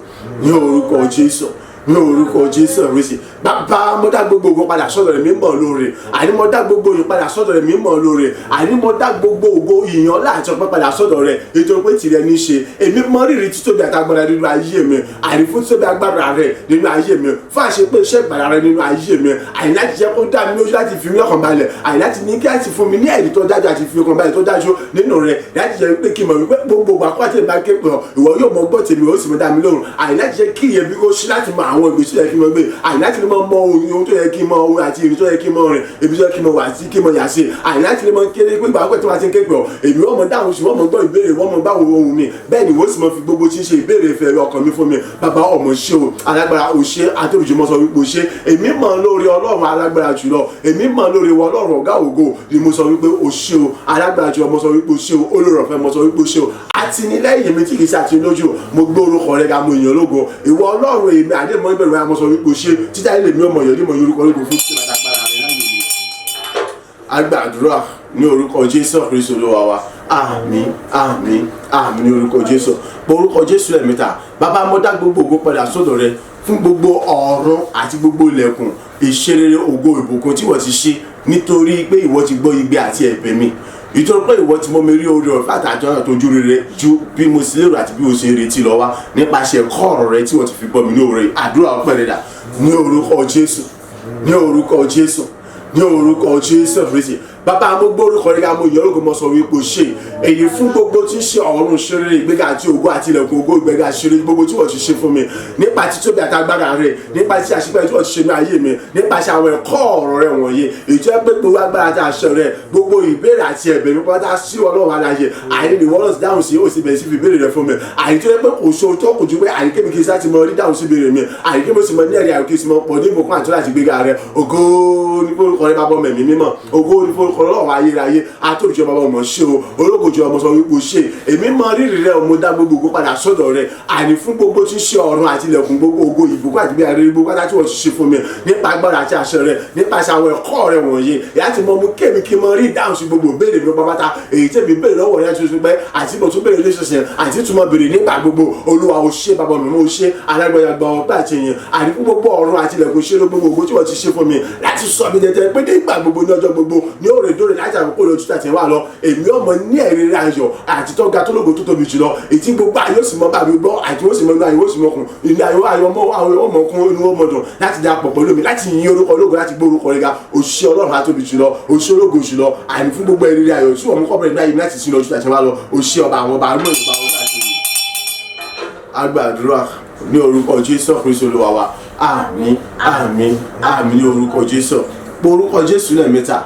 ní orúkọ Jésù, ní orúkọ Jésù Kristi. Bàbá mo dá gbogbo ògo padà sọ́dọ̀ rẹ̀ mímọ́ lóore, àní mo dá gbogbo ìyìn padà sọ́dọ̀ rẹ̀ mímọ́ lóore, àní mo dá gbogbo ògo ìyàn láti ọpẹ́ padà sọ́dọ̀ rẹ̀ nítorí pé tìrẹ ní í ṣe. Èmi mọ rírì títóbi àtagbára nínú ayé mi, àní fún títóbi agbára rẹ̀ nínú ayé mi, fún àṣepé iṣẹ́ ìgbàlà rẹ̀ nínú ayé mi, àní láti jẹ́ kó dá mi lójú láti fi mí lọ́kàn balẹ̀, àní láti ní kí láti fún mi ní ẹ̀rí tó dájú àti fi ọkàn balẹ̀ tó dájú nínú rẹ̀, láti jẹ́ pé kí n mọ̀ wípé gbogbo àkọ́tì ìbá ké pọ̀ ìwọ yóò mọ gbọ́ tèmi ó sì mọ dá mi lóhùn, àní láti jẹ́ kí ìyẹn bí kò ṣí láti mọ àwọn ìgbésí yẹ kí n mọ gbé, àní láti lè mọ ohun tó yẹ kí n mọ ohun àti ìrìn tó yẹ kí n mọ rìn, ibi tó yẹ kí n mọ wà sí kí n mọ yà sí, àní láti lè mọ kéré pé ìgbà tó bá ti ń ké pọ̀ èmi wọ́n mọ dáhùn sí wọ́n mọ gbọ́ ìbéèrè wọ́n mọ báwo ohun mi, bẹ́ẹ̀ ni wọ́n sì mọ fi gbogbo tí ń ṣe ìbéèrè ìfẹ́ ọkàn mi fún mi. Bàbá ọmọ ṣe o alágbára ò ṣe àtòrìjùmọ̀ sọ wípé o ṣe, èmi mọ̀ lórí Ọlọ́run alágbára jùlọ, èmi mọ̀ lórí wọ Ọlọ́run ọ̀gá ògo ni mo sọ wípé o ṣe o alágbára jùlọ mo sọ wípé o ṣe o olórọ̀fẹ́ mo sọ wípé o ṣe o àtinilẹ́yìn mi tí kì í ṣe àtinilójú mo gbé orúkọ rẹ̀ ga mo yàn lógo ìwọ Ọlọ́run èmi àdèmọ́ ìbẹ̀rù rẹ̀ mo sọ wípé o ṣe títà ilé mi ọmọ yọ̀ ní mo yorùkọ lógo fún tí alágbára rẹ̀ láyé mi. Agbàdúrà ní orúkọ Jésù Kristi Olúwa wa, àmín àmín àmín ní orúkọ Jésù. Orúkọ Jésù lẹ́ẹ̀mẹ́ta. Bàbá mo dá gbogbo ògo padà sọ́dọ̀ rẹ fún gbogbo ọ̀run àti gbogbo ilẹ̀kùn ìṣerere ògo ìbùkún tí wọ́n ti ṣí nítorí pé ìwọ ti gbọ́ igbe àti ẹ̀bẹ̀ mi, nítorí pé ìwọ tí mo mérí orí ọ̀fẹ́ àtàjọ àtọ́jú rere ju bí mo sì lérò àti bí mo ṣe retí lọ wá nípasẹ̀ ẹ̀kọ́ ọ̀rọ̀ rẹ tí wọ́n ti fi bọ́ mi ní òre. Àdúrà ọpẹ́ rẹ̀ dà ní orúkọ Jésù, ní orúkọ Jésù, ní orúkọ Jésù Kristi. Bàbá mo gbọ́ orúkọ rẹ̀ ká mo yọ orúkọ mo sọ wípé o ṣe èyí fún gbogbo tí ń ṣe ọ̀run ṣeré ìgbéga àti ògo àti ilẹ̀kùn ògo ìgbéga ṣeré gbogbo tí wọ́n ti ṣe fún mi nípa títóbi àtagbára rẹ̀, nípa tí àṣìpẹ́ tí wọ́n ti ṣe ní ayé mi, nípasẹ̀ àwọn ẹ̀kọ́ ọ̀rọ̀ rẹ̀ wọ̀nyí ìjọ pé gbogbo agbára àti àṣẹ rẹ̀ gbogbo ìbéèrè àti ẹ̀bẹ̀ mi pátá sí Ọlọ́run aláyé àyè ni wọ́n lọ sí dáhùn sí òsì bẹ̀rẹ̀ sí fi ìbéèrè rẹ̀ fún mi àyè tó yẹ pé kò so tó kò ju pé àyè kébì kí n sá ti mọ rí dáhùn sí ìbéèrè mi àyè kébì sì mọ ní ẹ̀rí àyè kí n sì mọ pọ̀ ní ìbùkún àti láti gbéga rẹ̀. Ògo ní forúkọ rẹ̀ bàbá mẹ̀mí mímọ́, ògo ní forúkọ Ọlọ́run ayérayé àtòjọ bàbá ọmọ ṣe o ológojọ ọmọ sọ wípé o ṣe èmi mọ rírì rẹ mo dá gbogbo ògo padà sọ́dọ̀ rẹ àní fún gbogbo tí ń ṣe ọ̀run àti ilẹ̀kùn gbogbo ògo ìbùkún àti bí arẹ gbogbo pátá tí wọ́n ti ṣe fún mi nípa agbára àti àṣẹ rẹ nípasẹ̀ àwọn ẹ̀kọ́ rẹ wọ̀nyí láti mọ mú kémi kí n mọ rí ìdáhùn sí gbogbo béèrè mi pátá èyí tẹ̀mí béèrè lọ́wọ́ rẹ tuntun pé àti mo tún béèrè lẹ́sọ̀sẹ̀ àti tún mọ béèrè nígbà gbogbo Olúwa o ṣe bàbá mi mo ṣe alágbára gba ọgbà àti èèyàn àní fún gbogbo ọ̀run àti ilẹ̀kùn ṣe ló gbogbo ògo tí wọ́n ti ṣe fún mi láti sọ mi tẹ̀tẹ̀ pé nígbà gbogbo ní ọjọ́ gbogbo ní òrèdóre láti àkókò lójú tàtẹ̀ wà lọ èmi ọmọ ní ẹ̀rí rẹ̀ ayọ̀ àti tó ga tó lógo tó tóbi jùlọ ètí gbogbo ayé ó sì mọ bá mi gbọ́ àti ó sì mọ inú ayé ó sì mọkùn inú ayé ayọ̀ ọmọkùn inú ọmọdún láti dá pọ̀ pẹ̀lú mi láti yin orúkọ ológo láti gbọ́ orúkọ rẹ̀ ga òṣìṣẹ́ Ọlọ́run àtóbi jùlọ òṣìṣẹ́ ológo jùlọ àní fún gbogbo ẹ̀rí rẹ̀ ayọ̀ tí wọ́n mú kọ́ bẹ̀rẹ̀ báyìí láti sin lọ́jọ́ àti wá lọ òṣìṣẹ́ ọba àwọn ọba àánú ìgbà wọn láti rí. Agbàdúrà ní orúkọ Jésù Kristi Olúwa wa, àmín àmín àmín ní orúkọ Jésù. Orúkọ Jésù lẹ́ẹ̀mẹ́ta.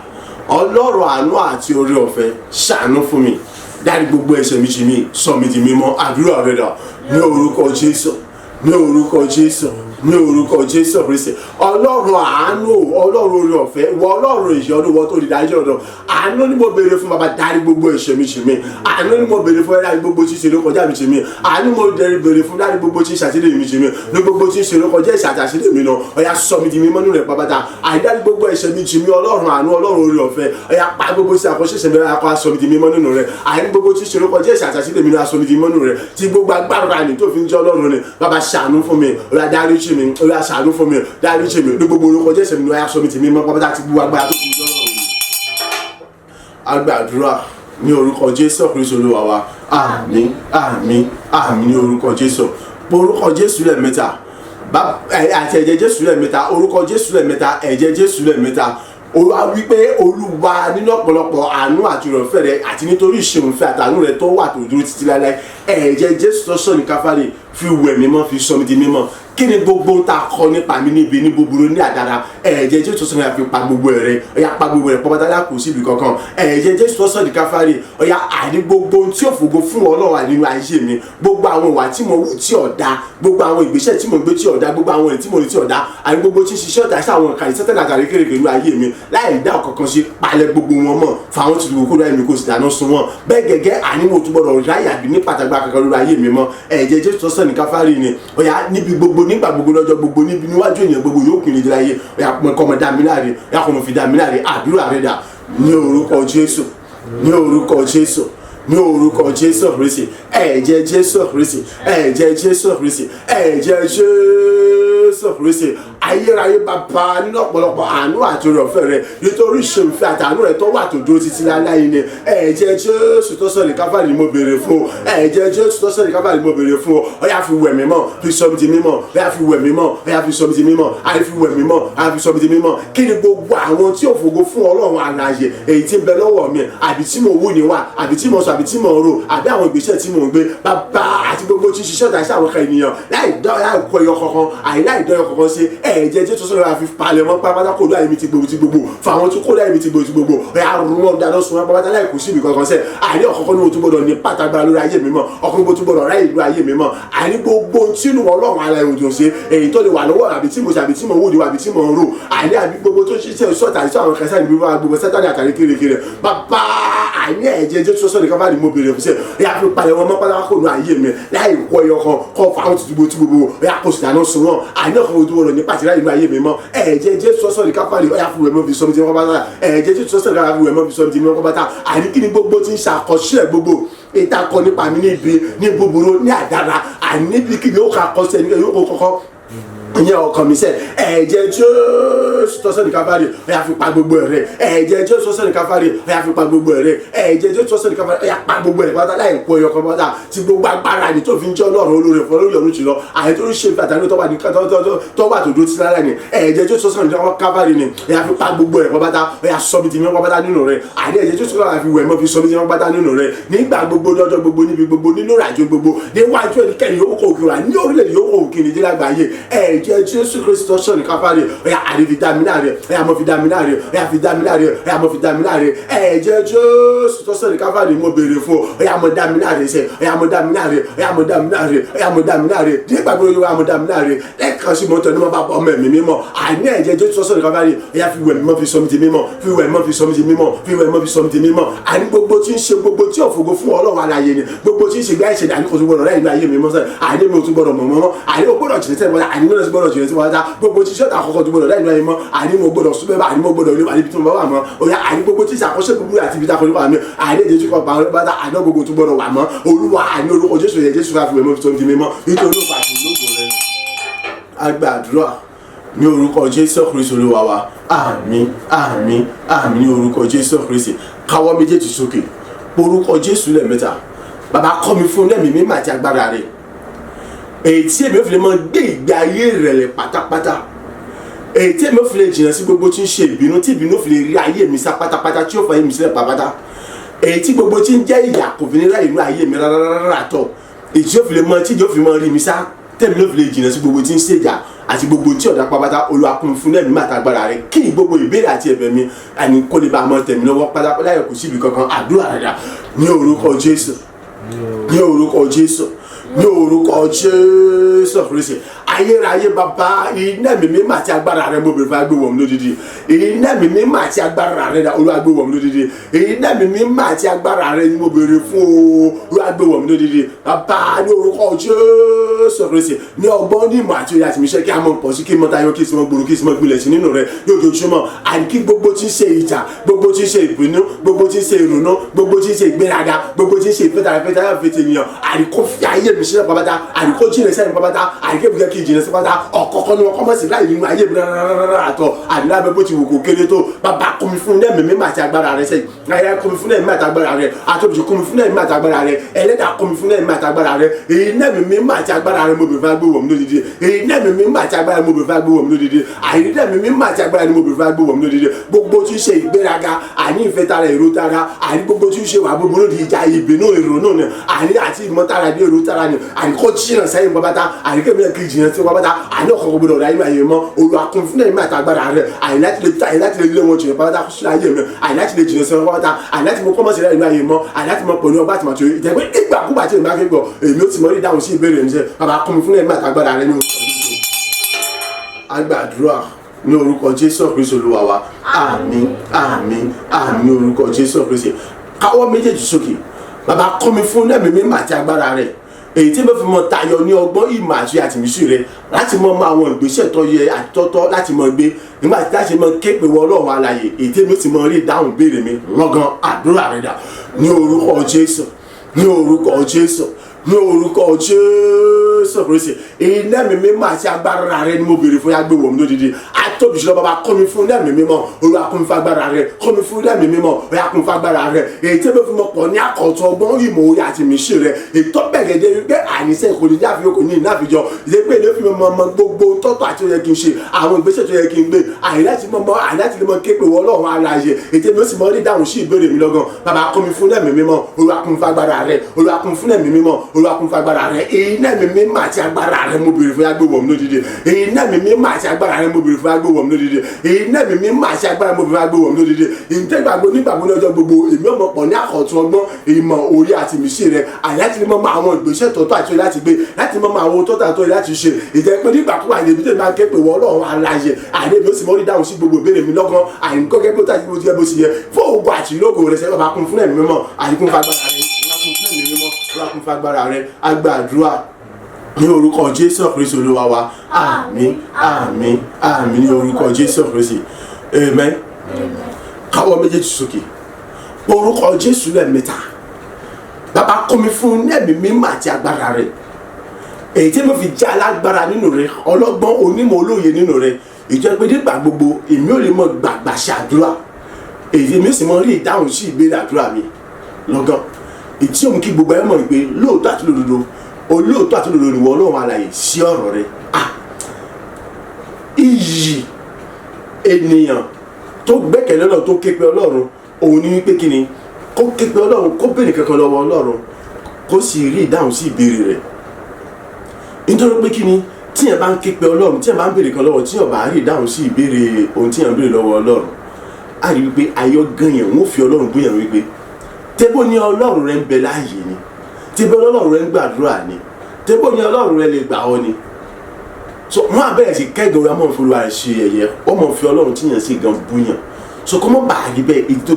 Ọlọ́run àánú àti oore ọ̀fẹ́ ṣàánú fún mi dárí gbogbo ẹ̀ṣẹ̀ mi jì mí sọ mi di mímọ́. Àdúrà rẹ̀ dà ní orúkọ Jésù, ní orúkọ Jésù, ní orúkọ Jésù Kristi. Ọlọ́run àánú Ọlọ́run oore ọ̀fẹ́ ìwọ Ọlọ́run ìyọ́nú wọ́n tó di dájọ́ ọ̀dọ̀ àánú ni mo béèrè fún bàbá dárí gbogbo ẹ̀ṣẹ̀ mi jì mí àánú ni mo béèrè fún dárí gbogbo tí ń ṣe ló kọjá mi jì mí àánú mo béèrè fún dárí gbogbo tí ń ṣàtìlẹ́ mi jì mí ní gbogbo tí ń ṣe ló kọjá ìṣàtàṣílẹ̀ mi náà ọ̀yà sọ mi di mímọ́ nínú rẹ̀ pàpàtà àìdárí gbogbo ẹ̀ṣẹ̀ mi jì mí Ọlọ́run àánú Ọlọ́run oore ọ̀fẹ́ ọ̀yà pa gbogbo sí àkọsíṣẹ́ mi akọ sọ mi di mímọ́ nínú rẹ̀ àìní gbogbo tí ń ṣe ló kọjá ìṣàtàṣílẹ̀ mi náà sọ mi di mímọ́ nínú rẹ̀ tí gbogbo agbára ni tó fi ń jẹ́ Ọlọ́run ni bàbá ṣàánú fún mi ọ̀yà dáríjì mi ọ̀yà ṣàánú fún mi dáríjì mi ní gbogbo orúkọ Jésù mi ọ̀yà sọ mi di mímọ́ pàpàtà tí gbogbo agbára tó fi ń jẹ́ Ọlọ́run. Agbàdúrà ní orúkọ Jésù Kristi Olúwa wa, àmín àmín àmín ní orúkọ Jésù. Orúkọ Jésù lẹ́ẹ̀mẹ́ta àti ẹ̀jẹ̀ Jésù lẹ́ẹ̀mẹ́ta orúkọ Jésù lẹ́ẹ̀mẹ́ta ẹ̀jẹ̀ Jésù lẹ́ẹ̀mẹ́ta. Olúwa wípé Olúwa nínú ọ̀pọ̀lọpọ̀ àánú àti ìrọ̀fẹ́ rẹ̀ àti nítorí ìṣeunfẹ́ àtàánú rẹ̀ tó wà tó dúró títí láéláé ẹ̀jẹ̀ Jésù tó sọ ní Káfárì fi wẹ̀ mímọ́ fi sọ mi di mímọ́. Kí ni gbogbo ta kọ nípa mi níbi ní búburú ní àdára ẹ̀jẹ̀ Jésù sọ ní àfi pa gbogbo rẹ̀ ọ̀yà pa gbogbo rẹ̀ pọ́pátá kò síbi kankan ẹ̀jẹ̀ Jésù tó sọ ní Káfárì ọ̀yà àní gbogbo tí ò fògo fún Ọlọ́run nínú ayé mi gbogbo àwọn ìwà tí mo wù tí ọ̀dá gbogbo àwọn ìgbésẹ̀ tí mo gbé tí ọ̀dá gbogbo àwọn èyí tí mo rí tí ọ̀dá àní gbogbo tí ń ṣiṣẹ́ ọ̀dá sí àwọn ìkànnì sẹ́tẹ̀ àtàrí kéréje nínú ayé mi láì dá ọ̀kankan sí palẹ̀ gbogbo wọn mọ̀ fáwọn tí kò láì mi kò sì dáná sun wọn bẹ́ẹ̀ gẹ́gẹ́ àní mo túbọ̀ rọ̀ ráyà bí ní pàtàkì kankan lórí ayé mi mọ́ ẹ̀jẹ̀ Jésù tó sọ ní Káfárì ni ọ̀yà níbi gbogbo nígbà gbogbo lọ́jọ́ gbogbo níbi níwájú ènìyàn gbogbo yóò kún ìdílé ayé ọ̀yà kọ́mọ dá mi láre ọ̀yà kọ́mọ fi dá mi láre àdúrà rẹ̀ dà ní orúkọ Jésù, ní orúkọ Jésù, ní orúkọ Jésù Kristi ẹ̀jẹ̀ Jésù Kristi ẹ̀jẹ̀ Jésù Kristi ẹ̀jẹ̀ Jésù Jésù Kristi ayérayé bàbá nínú ọ̀pọ̀lọpọ̀ àánú àti oore ọ̀fẹ́ rẹ nítorí ìṣeun ìfẹ́ àtàánú rẹ tó wà tó dúró títí láláyé ni ẹ̀jẹ̀ Jésù tó sọ̀rọ̀ káfáàlì mo béèrè fún ẹ̀jẹ̀ Jésù tó sọ̀rọ̀ káfáàlì mo béèrè fún ó yá fi wẹ̀ mí mọ́ fi sọ mi di mímọ́ ó yá fi wẹ̀ mí mọ́ ó yá fi sọ mi di mímọ́ àyè fi wẹ̀ mí mọ́ àyè fi sọ mi di mímọ́ kí ni gbogbo àwọn tí ò fògo fún Ọlọ́run àlàyé èyí tí ń bẹ lọ́wọ́ mi àbí tí mo wù ní wà àbí tí mo sọ àbí tí mo rò àbí àwọn ìgbésẹ̀ tí mo ń gbé bàbá àti gbogbo tí ṣiṣẹ́ ọ̀tà sí àwọn kan ènìyàn láì kọ ẹyọ kankan láì dán ẹyọ kankan sí ẹ̀jẹ̀ Jésù sọ̀rọ̀ àfi palẹ̀ mọ́ pápátá kò láì mi ti gbogbo ti gbogbo fún àwọn tó kó láì mi ti gbogbo ti gbogbo ẹ̀yà rúmọ́ dáná sun wọn pápátá láì kù sí ibi kankan sẹ́ àní ọ̀kọ̀ọ̀kan ní mo tún gbọdọ̀ ní pátágbára lórí ayé mi mọ́ ọkùnrin mo tún gbọdọ̀ ráyè ìlú ayé mi mọ́ àní gbogbo tí inú Ọlọ́run ara ẹ̀rùn dùn sí èyí tó lè wà lọ́wọ́ àbí tí mo ṣe àbí tí mo wò ní àbí tí mo ń rò àní àbí gbogbo tó ṣiṣẹ́ sọ́ọ̀tà àti àwọn kẹsàn-án ìbí wa gbogbo sátánì àtàrí kérekére bàbá àní ẹ̀jẹ̀ Jésù sọ́ọ̀nì káfá ni mo béèrè fún sẹ́ ẹ̀yà fi palẹ̀ wọn mọ́ pátákó nù ayé mi láì kọ́ ẹyọ kan kọ́ fáwọn tuntun gbogbo ẹ̀yà kò sì dáná sun wọn àní ọkọ̀ ojú wọn ní pàtìlá ìlú ayé mi mọ́ ẹ̀jẹ̀ Jésù sọ́ọ̀nì káfá ni ẹ̀yà fi wẹ̀ mọ́ fi sọ́mi ti mọ́ pátá ẹ̀jẹ̀ Jésù sọ́ọ̀nì káfá fi wẹ̀ mọ́ fi sọ́mi ti mọ́ pátá àní kí ni gbogbo ti ń ṣàkọsílẹ̀ gbogbo ìtakọ nípa mi ní ibi ní búburú ní àdára àní níbi kí ni ó kà kọsẹ̀ ní yóò kọ́kọ́ ìyẹn ọkàn mi sẹ ẹ̀jẹ̀ Jésù tó sọ̀rọ̀ káfárí ó yá fi pa gbogbo ẹ̀rẹ́ ẹ̀jẹ̀ Jésù tó sọ̀rọ̀ káfárí ó yá fi pa gbogbo ẹ̀rẹ́ ẹ̀jẹ̀ Jésù tó sọ̀rọ̀ káfárí ó yá pa gbogbo ẹ̀rẹ́ pátá láì kó ẹyọ kan pátá tí gbogbo agbára ni tó fi ń jẹ́ Ọlọ́run olóore fún olórí ọ̀run jùlọ àyè tó ń ṣe ìfàtàní tó wà ní tó wà tó dúró tí lára ni ẹ̀jẹ̀ Jésù tó sọ̀rọ̀ káfárí ni ó yá fi pa gbogbo ẹ̀rẹ́ pátá ó yá sọ mi ti mímọ́ pátá nínú rẹ̀ àyè ẹ̀jẹ̀ Jésù tó fi wẹ̀ mọ́ fi sọ mi ti mímọ́ pátá nínú rẹ̀ nígbà gbogbo lọ́jọ́ gbogbo níbi gbogbo nínú ìrìnàjò gbogbo níwájú ẹnikẹ́ni yóò kó òkè wá ní orílẹ̀ yóò kó òkè nìdí lágbàáyé ẹ̀jẹ̀ Jésù Kristi sọ̀rọ̀ káfárí ọ̀yà àrífìdámínà rẹ̀ ọ̀yà mọ̀fìdámínà rẹ̀ ọ̀yà fìdámínà rẹ̀ ọ̀yà mọ̀fìdámínà rẹ̀ ẹ̀jẹ̀ Jésù sọ̀rọ̀ káfárí mo béèrè fún ọ̀yà mọ̀dámínà rẹ̀ sẹ̀ ọ̀yà mọ̀dámínà rẹ̀ ọ̀yà mọ̀dámínà rẹ̀ ọ̀yà mọ̀dámínà rẹ̀ nígbà gbogbo yóò wá mọ̀dámínà rẹ̀ lẹ́ẹ̀kan sí mọ́tò ní mo bá bọ́ ọmọ ẹ̀mí mímọ́ àní ẹ̀jẹ̀ Jésù sọ̀rọ̀ káfárí ọ̀yà fi wẹ̀ mímọ́ fi sọmi ti mímọ́ fi wẹ̀ mímọ́ fi sọmi ti mímọ́ fi wẹ̀ mímọ́ fi sọmi ti mímọ́ àní gbogbo tí ń ṣe gbogbo tí òfògo fún Ọlọ́run alààyè ni gbogbo tí ń ṣe gbá ìṣẹ̀dá ní kò tún gbọdọ̀ láì ní ayé mi mọ́ sẹ́ àní mi ò tún gbọdọ̀ mọ̀ mọ́ àní o gbọdọ̀ jìnnà sẹ́yìn mọ́ta àní mi ò tún gbọdọ̀ jìnnà sí mọ́ta gbogbo tí ṣọ́ọ̀tà àkọ́kọ́ tó gbọdọ̀ láì ní ayé mọ́ àní mo gbọdọ̀ súnmọ́ bá àní mo gbọdọ̀ lé wà níbi tí mo bá wà mọ́ òyà àní gbogbo tí ìṣàkóso gbogbo àti ibi tákọ́ nípa mi àní èdè tí kò pa àwọn bàtà àná gbogbo tó gbọdọ̀ wà mọ́ Olúwa àní orúkọ Jésù yẹ Jésù káfíwẹ̀ mọ́ fi tó ń di mímọ́ nítorí olóògbà àti olóògbò rẹ̀ agbàdúrà ní orúkọ Jésù Kristi Olúwa wa àmín àmín àmín ní orúkọ Jésù Kristi káwọ́ méjèèjì sókè orúkọ Jésù lẹ́ẹ̀mẹ́ta bàbá kọ́ mi fún lẹ́mìí mímọ́ àti agbára rẹ̀ èyí tí èmi ò fi lè mọ gbé ìgbé ayé ìrẹ̀lẹ̀ pátápátá èyí tí èmi ò fi lè jìnnà sí gbogbo tí ń ṣe ìbínú tí ìbínú fi lè rí ayé mi sá pátápátá tí ó fà yé mi sílẹ̀ pátápátá èyí tí gbogbo tí ń jẹ́ ìyà kò fi ní ráyè inú ayé mi rárá tọ̀ èyí tí ó fi lè mọ tí ìjọ fi mọ rí mi sá tẹ̀mí ló fi lè jìnnà sí gbogbo tí ń ṣèjà àti gbogbo tí ọ̀dà pátápátá Olúwa kún mi fún lẹ́mìí àtàgbára rẹ̀ kí ni gbogbo ìbéèrè àti ẹ̀bẹ̀ mi àní kó lè bá a mọ tẹ̀mí lọ́wọ́ pátápátá yẹ kó síbi kankan àdúrà rẹ̀ ní orúkọ Jésù ní orúkọ Jésù ní orúkọ Jésù Kristi ayérayé bàbá iná mi mímọ́ àti agbára rẹ mo bèrè fún agbéwọ̀ mi lódìdí iná mi mímọ́ àti agbára rẹ Olúwa agbéwọ̀ mi lódìdí iná mi mímọ́ àti agbára rẹ ni mo bèrè fún Olúwa agbéwọ̀ mi lódìdí bàbá ní orúkọ Jésù Kristi ní ọgbọ́n ní ìmọ̀ àti òye àti ìmísẹ́ kí a mọ̀ pọ̀ sí kí mọ̀ tayọ kí sì mọ̀ gbòòrò kí sì mọ̀ gbilẹ̀ sí nínú rẹ lójoojúmọ́ àní gbogbo tí ń ṣe ìjà gbogbo tí ń ṣe ìbínú gbogbo tí ń ṣe ìrònú gbogbo tí ń ṣe ìgbéraga gbogbo tí ń ṣe ìfẹ́tàfẹ́tà fẹ́tẹ̀ ènìyàn àní kó fi ayé mi sílẹ̀ pàpàtà àní kó jìnnà sẹ́yìn pàpàtà àní kébùkẹ́ kí jìnnà sí pàpàtà ọ̀kọ̀ọ̀kan ni wọn kọ́ mọ̀ sí láì nínú ayé mi rárá àtọ̀ àní lábẹ́ bó ti wù kó kéré tó bàbá kún mi fún lẹ́mìí mímọ́ àti agbára rẹ sẹ́yìn ayé kún mi fún lẹ́mìí àti agbára rẹ àtọ́bìtì kún mi fún lẹ́mìí àti agbára rẹ ẹlẹ́dàá kún mi fún lẹ́mìí àti agbára rẹ èyí lẹ́mìí mímọ́ àti agbára rẹ mo bèrè fún agbéwọ̀ mi lódìdí èyí lẹ́mìí mímọ́ àti agbára mo bèrè fún agbéwọ̀ mi lódìdí àyè lẹ́mìí mímọ́ àti agbára ni mo bèrè fún agbéwọ̀ mi lódìdí gbogbo tí ń ṣe ìgbéraga àní ìfẹ́tara èrò tara àní gbogbo tí ń ṣe wà gbogbo lóde ìjà ìbínú ìrònú ni àní àti ìmọ̀tara ní èrò tara ni àní kó jìnnà sẹ́yìn pàpàtà àní kébìnrin kì í jìnnà sí pàpàtà àní ọ̀kan gbogbo ọ̀rọ̀ ayé máa yẹ mọ́ Olúwa kún fún ẹ̀mí àtàgbára rẹ̀ àní láti lè lé wọn jìnnà pàpàtà kó sílẹ̀ ayé mi àní láti lè jìnnà sí wọn pàpàtà àní láti mọ kọ́mọ̀sí rẹ̀ ìmọ̀ ayé mọ́ àní láti mọ pẹ̀lú ọgbà àtìmọ̀tò ìjẹ́pẹ́ ìgbàkúgbà tí èmi bá fẹ́ gbọ́ èmi ó ti mọ rí dáhùn sí ìbéèrè mi sẹ́ bàbá kún fún ẹ̀mí àtàgbára rẹ̀ ní agbàdúrà ní orúkọ Jésù Kristi Olúwa wa àmín àmín àmín ní orúkọ Jésù Kristi káwọ́ méjèèjì sókè bàbá kún mi fún ẹ̀mí mímọ́ àti agbára rẹ̀ èyí tí mo fi mọ tayọ ní ọgbọ́n ìmọ̀ àti àtìmísí rẹ láti mọ àwọn ìgbésẹ̀ tó yẹ àtọ́tọ́ láti mọ gbé nígbà tí láti mọ képe wọ Ọlọ́run alààyè èyí tí mo ti mọ rí ìdáhùn béèrè mi lọ́gán àdúrà rẹ dà ní orúkọ Jésù ní orúkọ Jésù ní orúkọ Jésù Kristi iná mi mímọ́ àti agbára rẹ ni mo béèrè fún yàgbé wọ̀ mí lódìdí àtòbí jùlọ bàbá kọ́ mi fún iná mi mímọ́ Olúwa kún mi fún agbára rẹ kọ́ mi fún iná mi mímọ́ Olúwa kún mi fún agbára rẹ èyí tí mo fi mọ̀ pọ̀ ní àkọ́tọ̀ ọgbọ́n ìmọ̀ òye àti ìmísí rẹ ètò bẹ̀rẹ̀ dé wípé àníṣe kò ní jáfi okò ní ìnáfíjọ ìdè pé ilé fi mọ gbogbo tọ́tọ̀ àti ó yẹ kí n ṣe àwọn ìgbésẹ̀ tó yẹ kí n gbé àìláti lè mọ képe wọ Ọlọ́run alààyè ètò mi ó sì mọ rí dáhùn sí ìbéèrè mi lọ́gán bàbá kọ́ mi fún iná mi mímọ́ Olúwa kún mi fún agbára rẹ Olúwa kún mi fún iná mi mímọ́ Olúwa kún mi fún agbára rẹ iná mi mímọ́ àti agbára rẹ mo béèrè fún yàgbé wọ̀ mí lódìdí iná mi mímọ́ àti agbára rẹ mo béèrè fún yàgbé wọ̀ mí lódìdí iná mi mímọ́ àti agbára mo béèrè fún yàgbé wọ̀ mí lódìdí ìtẹ́gbàgbọ́ nígbàgbọ́ ní ọjọ́ gbogbo èmi ọmọ pọ̀ ní àkọ́tún ọgbọ́n ìmọ̀ òye àti ìmísí rẹ àyàtí ni mo máa àwọn ìgbésẹ̀ tọ́tọ́ àti láti gbé láti mọ àwọn tọ́tọ́ àti láti ṣe ìjẹ́pẹ́ nígbàkúgbà àyèbí tẹ̀ máa ké pè wọ́ Ọlọ́run alààyè àdébí ó sì mọ́ rí dáhùn sí gbogbo ìbéèrè mi lọ́gán àyìnkọ́kẹ́ bó tàbí bó ti yẹ bó ti yẹ fún ògùn àti ìlógo rẹ sẹ́ bàbá kún fún ẹ̀mí mímọ́ àyíkún fagbára rẹ kún fagbára rẹ agbàdúrà ní orúkọ Jésù Kristi Olúwa wa àmín àmín àmín ní orúkọ Jésù Kristi amen káwọ́ méjèèjì sókè orúkọ Jésù lẹ́ẹ̀mẹ́ta bàbá kọ́ mi fún ẹ̀mí mímọ́ àti agbára rẹ èyí tí mo fi jẹ́ alágbára nínú rẹ ọlọ́gbọ́n onímọ̀ olóye nínú rẹ ìjọba nígbà gbogbo èmi ò lè mọ gbàgbà ṣàdúrà èyí mi sì mọ rí ìdáhùn sí ìbéèrè àdúrà mi lọ́gán ìtí òun kí gbogbo ẹ mọ̀ pé lóòótọ́ àti lòdòdó olóòótọ́ àti lòdòdó ìwọ Ọlọ́run alààyè sí ọ̀rọ̀ rẹ iyì ènìyàn tó gbẹ́kẹ̀lé Ọlọ́run tó ké pe Ọlọ́run òun ní wípé kí ni kó ké pe Ọlọ́run kó béèrè kankan lọ́wọ́ Ọlọ́run kó sì rí ìdáhùn sí ìbéèrè rẹ nítorí pé kí ni tíyẹn bá ń ké pe Ọlọ́run tíyẹn bá ń béèrè kan lọ́wọ́ tíyẹn bá rí ìdáhùn sí ìbéèrè ohun tíyẹn ń béèrè lọ́wọ́ Ọlọ́run á rí wípé ayọ̀ gan yẹn wọ́n fi Ọlọ́run bóyá wípé tẹ́bó ni Ọlọ́run rẹ ń bẹ láàyè ni tẹ́bó Ọlọ́run rẹ ń gbàdúrà ni tẹ́bó ni Ọlọ́run rẹ lè gbà ọ́ ni so wọ́n á bẹ̀rẹ̀ sí kẹ́gàn orí amọ̀ fúnra rẹ̀ ṣe ẹ̀yẹ wọ́n mọ̀ fi Ọlọ́run tíyẹn sí gan búyàn so kọ́ mọ́ bàálí bẹ́ẹ̀ èyí tó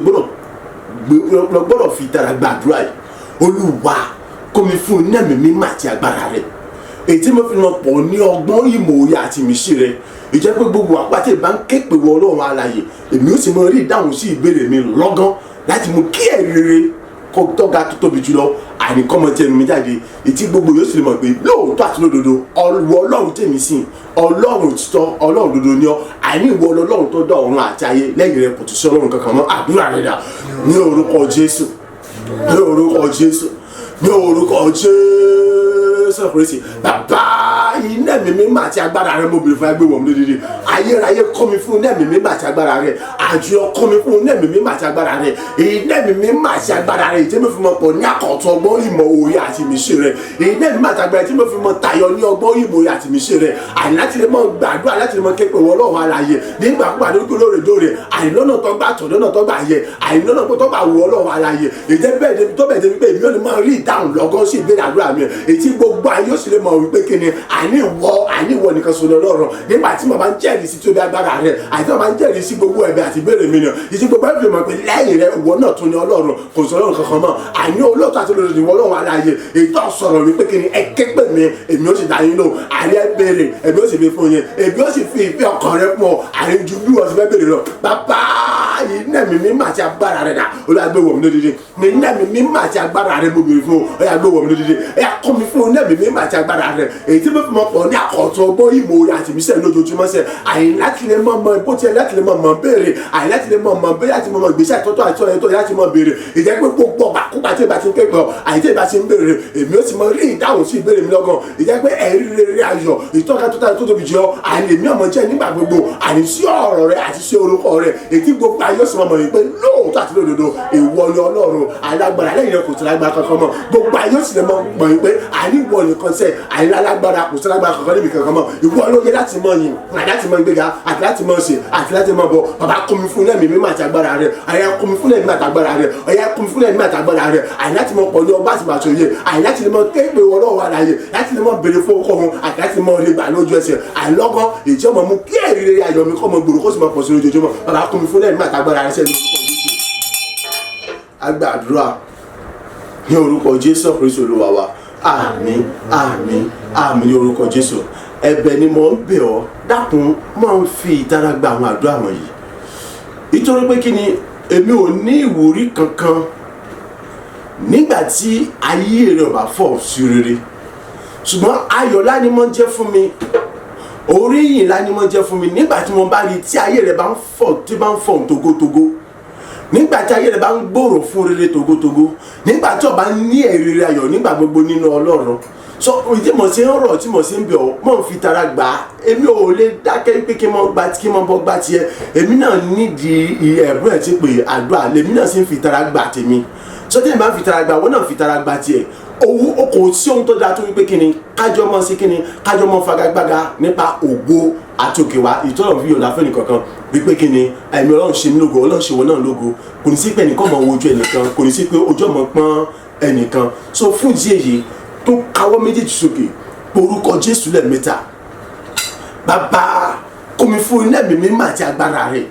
gbọ́dọ̀ fi tara gbàdúrà yìí Olúwa kọ́ mi fún ní ẹ̀mí mímọ́ àti agbára rẹ̀ èyí tí mo fi lọ pọ̀ ní ọgbọ́n ìmọ̀ òye àti ìmísí rẹ̀ ìjẹ́ pé gbogbo àpáti ìbá ń ké pè wọ Ọlọ́run alààyè èmi ó sì mọ rí ìdáhùn sí ìbéèrè mi lọ́gán láti mú kí ẹ̀rí rere kó tọ́ga tó tóbi jùlọ àìníkọ́mọ tí ẹnu mi jáde ètí gbogbo yóò sì lè mọ̀ pé lóòótọ́ àti lódodo Ọlọ́run tèmi sìn Ọlọ́run títọ́ Ọlọ́run dodo ni ọ́ àìní ìwọ Ọlọ́run tó dá ọ̀run àti ayé lẹ́yìn rẹ̀ kò tún sí Ọlọ́run kankan mọ́ àdúrà rẹ̀ dà ní orúkọ Jésù ní orúkọ Jésù ní orúkọ Jésù Kristi bàbá iná mi mímọ́ àti agbára rẹ mo bèrè fún ẹgbẹ́ wọ̀n mi lódìdí ayérayé kọ́ mi fún iná mi mímọ́ àti agbára rẹ àjọ kọ́ mi fún iná mi mímọ́ àti agbára rẹ iná mi mímọ́ àti agbára rẹ tí mo fi mọ pọ̀ ní àkọ́tún ọgbọ́n ìmọ̀ òye àti ìmísí rẹ iná mi mímọ́ àti agbára tí mo fi mọ tayọ ní ọgbọ́n ìmọ̀ òye àti ìmísí rẹ àní láti lè mọ gbàdúrà láti lè mọ képe wọ Ọlọ́run alààyè nígbàkúgbà lóòrèdóòrè àìlọ́nà tó gbà tọ̀ lọ́nà tó gbà yẹ àìlọ́nà tó gbà wọ Ọlọ́run alààyè èdè bẹ́ẹ̀ tó bẹ́ẹ̀ débi pé èmi ò ní máa rí ìdáhùn lọ́gán sí ìbéèrè àdúrà mi ètí gbogbo ayé ó sì lè mọ̀ wípé kí ni àní ìwọ nìkan sọ lọ́rọ̀ nígbà tí mo bá ń jẹ́rìí sí tóbi agbára rẹ àti mo bá ń jẹ́rìí sí gbogbo ẹ̀bẹ̀ àti ìbéèrè mi nìyẹn ìtí gbogbo ẹ̀ fi mọ̀ pé lẹ́yìn rẹ ìwọ náà tún ní Ọlọ́run kò sọ Ọlọ́run kankan mọ́ àní olóòótọ́ àti olódodo ìwọ Ọlọ́run alààyè ètò sọ̀rọ̀ wípé kí ni ẹ ké pè mí èmi ó sì dá yín lóhùn àní ẹ béèrè èmi ó sì fi fún yín èmi ó sì fi ìfẹ́ ọkàn rẹ fún ọ àní ju bí wọ́n ti fẹ́ béèrè lọ bàbá iná mi mímọ́ àti agbára rẹ dà olùgbé wọ̀ mí lódìdí iná mi mímọ́ àti agbára rẹ mo béèrè fún ọ olùgbé wọ̀ mí lódìdí ẹ kọ́ mi fún iná mi mímọ́ àti agbára rẹ èyí tí mo fi mọ pọ̀ ní àkọ́tún ọgbọ́n ìmọ̀ òye àti ìmísẹ́ lójoojúmọ́ sẹ́ àyìn láti lè mọ̀ bó tiẹ̀ láti lè mọ̀ béèrè àyìn láti lè mọ̀ béèrè àti mọ̀ ìgbésẹ̀ àtọ́tọ́ àti ọ̀yẹ́tọ́ láti mọ̀ béèrè ìjẹ́ pé gbogbo àkókò tí ìbá ti ń kẹ́kọ̀ọ́ àyìn tí ìbá ti ń béèrè èmi ó sì mọ rí ìdáhùn sí ìbéèrè mi lọ́gàn ìjẹ́ pé ẹ̀rí rere ayọ̀ ìtọ́ka tó tóbi jọ àyìn èmi ọmọ jẹ́ nígbà gbogbo àyìn sí ọ̀rọ̀ rẹ àti sí orúkọ rẹ ètí gbogbo ayọ̀ sì mọ̀ yìí pé lóòótọ́ àti lódodo ìwọ ni Ọlọ́run alágbára lẹ́yìn rẹ kò sí lágbára kankan mọ́ gbogbo ayọ̀ sì lè mọ̀ yìí pé àní ìwọ nìkan sẹ́ àyìn alágbára kò sí lágbára kankan níbi kankan mọ́ ìwọ ló yẹ láti mọ̀ yìn àti láti mọ̀ gbéga àti láti mọ̀ ṣe àti láti mọ̀ bọ̀ bàbá kún mi fún ẹ̀mí mímọ́ àti agbára rẹ àyà kún mi fún ẹ̀mí àti agbára rẹ àyà kún mi fún ẹ̀mí àti agbára rẹ àyìn láti mọ̀ pọ̀ ní ọba àti màtò yẹ àyìn láti lè mọ̀ kéèpé wọ lọ́wọ́ àlàyé láti lè mọ̀ béèrè fún ọkọ̀ wọn àti láti mọ̀ lè gbà lójú ẹsẹ̀ àìlọ́gọ́ ìjọba mú kí ẹ̀rí rere ayọ̀ mi kọ́ mọ gbòòrò kó sì mọ̀ pọ̀ sí lójoojúmọ́ bàbá kún mi fún ẹ̀mí àti agbára rẹ sẹ́ni agbàdúrà ní orúkọ Jésù Kristi Olúwa wa àmín àmín àmín ní orúkọ Jésù ẹ̀bẹ̀ ni mo ń bẹ̀ ọ́ dákun máa ń fi ìtara gba àwọn àdúrà wọ̀nyí nítorí pé kí ni èmi ò ní ìwúrí kankan nígbà tí ayé rẹ̀ ò bá fọ̀ sí rere. Ṣùgbọ́n ayọ̀ ńlá ni mo jẹ́ fún mi, oríyìn ńlá ni mo jẹ́ fún mi nígbà tí mo bá rí tí ayé rẹ̀ bá ń fọ̀ togotogo, nígbà tí ayé rẹ̀ bá ń gbòòrò fún rere togotogo, nígbà tí o bá ní ẹ̀rí ayọ̀ nígbà gbogbo nínú Ọlọ́run. So ìdí mo ṣe ń rọ̀ tí mo ṣe ń bẹ̀ ọ́, mo ń fi tara gbà á. Èmi ò lè dákẹ́ pé kí n mọ bọ́ gbá tiẹ̀. Èmi náà nídìí ẹ̀bùn ẹ̀ tí pé àdúrà lèmi náà sì ń fi tara gbà tèmi. So tí èmi bá ń fi tara gbà, wọ́n náà fi tara gbà tiẹ̀. Kò sí ohun tó dáa tó wípé kíni kájọ mọ́ sí kíni kájọ mọ́ fagagbága nípa ògo àti òkè wa ìtọ́nà fi yọ̀ǹda fún ẹnìkankan wípé kíni ẹ̀mí Ọlọ́run ṣe mí lógo, Ọlọ́run ṣe wọn náà lógo. Kò ní sí pé ẹnìkan mọ̀ wojú ẹnìkan, kò ní sí pé ojú ọmọ pọ́n ẹnìkan. So fún ìdí èyí tó káwọ́ méjèèjì sókè orúkọ Jésù lẹ́ẹ̀mẹ́ta. Bàbá kó mi fún iná ẹ̀mí mímọ́ àti agbára rẹ̀.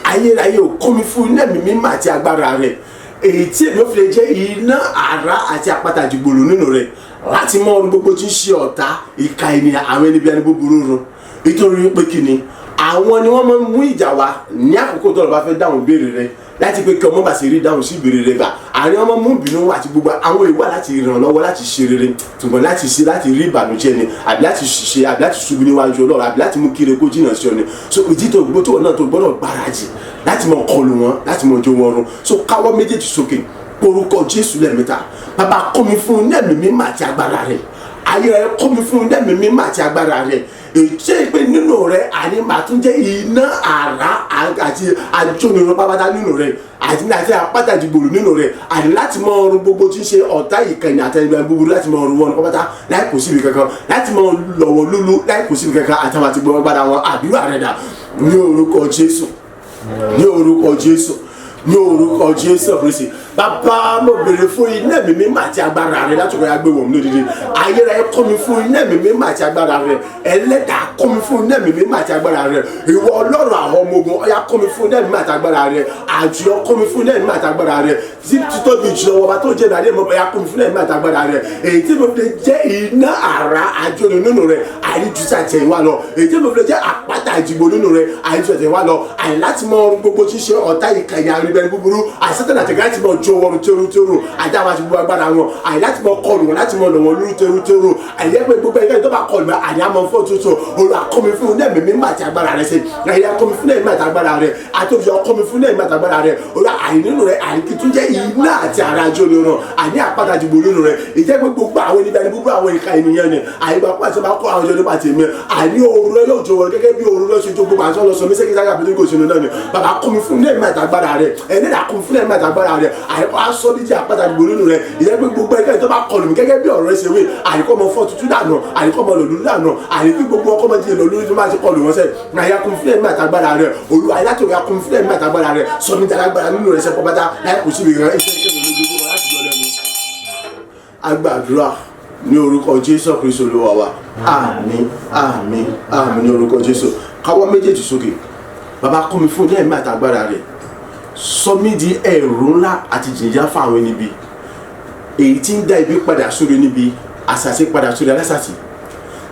Ayérayé ò kó mi fún iná ẹ̀mí mímọ́ àti agbára rẹ̀. Èyí tí èmi ò fi lè jẹ́ iná àrá àti àpáta ìdìgbòlù nínú rẹ̀ láti mọ ohun gbogbo tí ń ṣe ọ̀tá ìka ènìyàn àwọn ẹni bí ẹni búburú run. Nítorí pé kíni àwọn ni wọ́n máa ń mú ìjà wá ní àkókò tó lọ bá fẹ́ dáhùn béèrè rẹ̀ láti pé kí ọmọ bá ṣe rí dáhùn sí ìbéèrè rẹ̀ gbà. Àárín ọmọ mú ìbínú àti gbogbo àwọn ìwà láti ràn lọ́wọ́ láti ṣe rere, ṣùgbọ́n láti rí ìbànújẹ́ ni àbí láti ṣiṣẹ́ àbí láti ṣubú níwájú Ọlọ́run àbí láti mú kiri kó jìnnà sí ọ ni. So ìdí tó gbó tó náà tó gbọ́dọ̀ gbáradì láti mọ kọlù wọn láti mọ jó wọn run. So káwọ́ méjèèjì sókè orúkọ Jésù lẹ́ẹ̀mẹ́ta. Bàbá kọ́ mi fún iná ẹ̀mí mímọ́ àti agbára rẹ̀. Ayérayé kọ́ mi fún iná ẹ̀mí mímọ́ àti agbára rẹ̀. Èyí pé nínú rẹ̀ àní màá tún jẹ́ iná àrá àti ajónirun pápátá nínú rẹ̀ àti àpáta ìdìgbòlù nínú rẹ̀ àní láti mọ ọrùn gbogbo tí ń ṣe ọ̀tá ìkànnì àtẹnudẹ búburú láti mọ ọrùn wọn pápátá láì kò síbi kankan, láti mọ lọ́wọ́ lúlú láì kò síbi kankan àtàwọn àti gbọmọ gbára wọn àdúrà rẹ̀ dà ní orúkọ Jésù, ní orúkọ Jésù, ní orúkọ Jésù Kristi. Bàbá mo béèrè fún iná ẹ̀mí mímọ́ àti agbára rẹ̀ láti ọ̀rẹ́ agbéwọ̀n mi lódìdí. Ayérayé kọ́ mi fún iná ẹ̀mí mímọ́ àti agbára rẹ̀. Ẹlẹ́dàá kọ́ mi fún iná ẹ̀mí mímọ́ àti agbára rẹ̀. Ìwọ Ọlọ́run àwọn ọmọ ogun ọ̀yá kọ́ mi fún iná ẹ̀mí mímọ́ àti agbára rẹ̀. Àjọ kọ́ mi fún iná ẹ̀mí mímọ́ àti agbára rẹ̀. Títóbi jùlọ ọba tó jẹ́ ìdádé mọ́ ọ̀yá kọ́ mi fún iná ẹ̀mí mímọ́ àti agbára rẹ̀. Èyí tí mo fi jẹ́ iná àrá àjọyọ̀ nínú rẹ̀ àìríjútì àtẹ̀yìnwá lọ. Èyí tí mo fi jẹ́ àpáta ìdìgbò nínú rẹ̀ àìríjútì àtẹ̀yìnwá lọ. Àì láti mọ ọrùn gbogbo tí ń ṣe ọ̀tá ìkànnì àríbẹ̀rẹ̀ búburú àìsátẹ̀nà àtẹ̀gá láti mọ jó ọrùn tẹ́rù àti àwọn àti gbogbo agbára wọn àì láti mọ kọlù wọn láti mọ lọ́wọ́ lórí tẹ́rù àìyẹ́ pé gbogbo ẹgbẹ́ tó bá kọlù wọn àní àmọ́ fọ́ tuntun Olúwa kọ́ mi fún ẹ̀mí mímọ́ àti agbára rẹ̀ sí àìyẹ́ kọ́ mi fún ẹ̀mí àti agbára rẹ̀ àtòjọ kọ́ mi fún ẹ̀mí àti agbára rẹ̀ Olúwa àì nínú rẹ̀ àì kí tún jẹ́ iná àti ara àjọ lóru àní àpáta ìdìbò nínú rẹ̀ ìjẹ́ pé gbogbo àwọn ènìyàn ní gbogbo àwọn ìka ènìyàn ni àìgbà pàṣẹ máa kọ́ àwọn ọjọ́ nípa tèmi àní òru lọ yóò jó wọn gẹ́gẹ́ bí òru lọ ṣe jó gbogbo àti ọlọ́sọ mísẹ́kì sáyà bí nígbò sínú náà ni bàbá kọ́ mi fún ẹ̀mí àti agbára rẹ̀ ẹni dà kọ́ mi fún ẹ̀mí àti agbára rẹ̀ àìkọ́ aṣọ bí jẹ́ àpáta ìdìbò nínú rẹ̀ ìyẹn pé gbogbo ẹgbẹ́ tó bá kọlù mí gẹ́gẹ́ bí ọ̀rọ̀ ẹsẹ̀ wé àìkọ́ ọmọ fọ́ tutù dànù àìkọ́ ọmọ lòlú dànù àìkí gbogbo ọkọ́ ọmọ jẹ́ lòlú tó máa ti kọlù wọn sẹ́ àyà kún fúlẹ̀ mi àtàgbára rẹ̀ olú àyàtò ya kún fúlẹ̀ mi àtàgbára rẹ̀ sọmi dàgbára nínú rẹ̀ sẹ́pọ̀ bàtà láì kò síbi ìran iṣẹ́ ìkẹ́lẹ̀ lójoojúmọ́ láti yọ lẹ́nu. Agbàdúrà ní orúkọ Jésù Kristi Olúwa wa àmín àmín àmín ní orúkọ Jésù. Káwọ́ méjèèjì sókè. Bàbá kún mi fún ẹ̀mí àtàgbára rẹ̀ sọ mí di ẹ̀rù ńlá àti jìnjà fún àwọn ẹni bí èyí tí ń dá ibi padà sórí níbi àṣàṣe padà sórí alásàṣì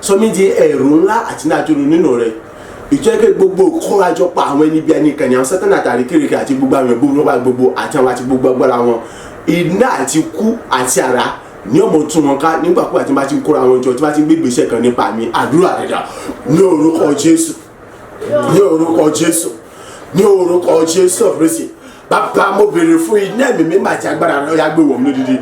sọ mí di ẹ̀rù ńlá àti nájọ́nu nínú rẹ̀ ìjẹ́kẹ́ gbogbo kórajọpọ̀ àwọn ẹni bí ẹni kàní àwọn sátánà àtàrí kérékè àti gbogbo àwọn ẹ̀bùn rọ́bà gbogbo àti àwọn àti gbogbo agbára wọn iná àti kú àti àrá ní ọmọ tún wọn ká nígbàkúgbà tí wọ́n bá ti ń kóra wọn jọ tí wọ́n bá ti ń gbé ìgbésẹ̀ kan nípa mi àdúrà rẹ̀ dà ní orúkọ Jésù, ní orúkọ Jésù, ní orúkọ Jésù Kristi. Bàbá mo béèrè fún iná ẹ̀mí mímọ́ àti agbára rẹ̀ ọ̀yà gbé wọ̀ mí lódìdí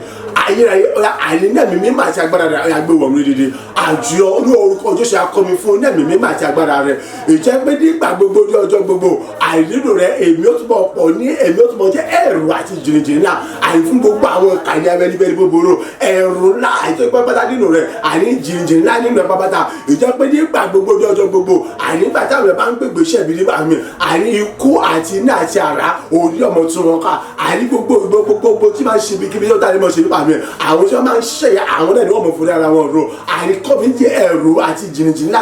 ayérayé ọ̀yà àìní ẹ̀mí mímọ́ àti agbára rẹ̀ ọ̀yà gbé wọ̀ mí lódìdí àjọ ní orúkọ Jésù akọmi fún ẹ̀mí mímọ́ àti agbára rẹ̀ ìjẹ́ pé nígbà gbogbo ní ọjọ́ gbogbo àìnílò rẹ̀ èmi ó túbọ̀ pọ̀ ní èmi ó túbọ̀ jẹ́ ẹ̀rù àti jìnnìjìnnì náà àìfún gbogbo àwọn kàní abẹ́nibẹ́ni búburú ẹ̀rù ńlá àìjẹ́ pápátá nínú rẹ̀ àìní jìnnìjìnnì náà nínú pápátá ìjẹ́ pé nígbà gbogbo ní ọjọ́ gbogbo àìnígbà táwọn ẹ̀ bá ń gbègbè iṣẹ́ ìbí nígbà mi àìní ikú àti iná àti àrá òní ọmọ tún wọn ká àìní gbogbo tí máa ń ṣe bí kíbi yóò dárí mọ́ ṣe nípa mi mi àwọn tí wọ́n máa ń ṣẹ̀yà àwọn náà ni wọ́n mọ̀ fún ara wọn ro àìkọ́ mi jẹ́ ẹ̀rù àti jìnnìjìnnì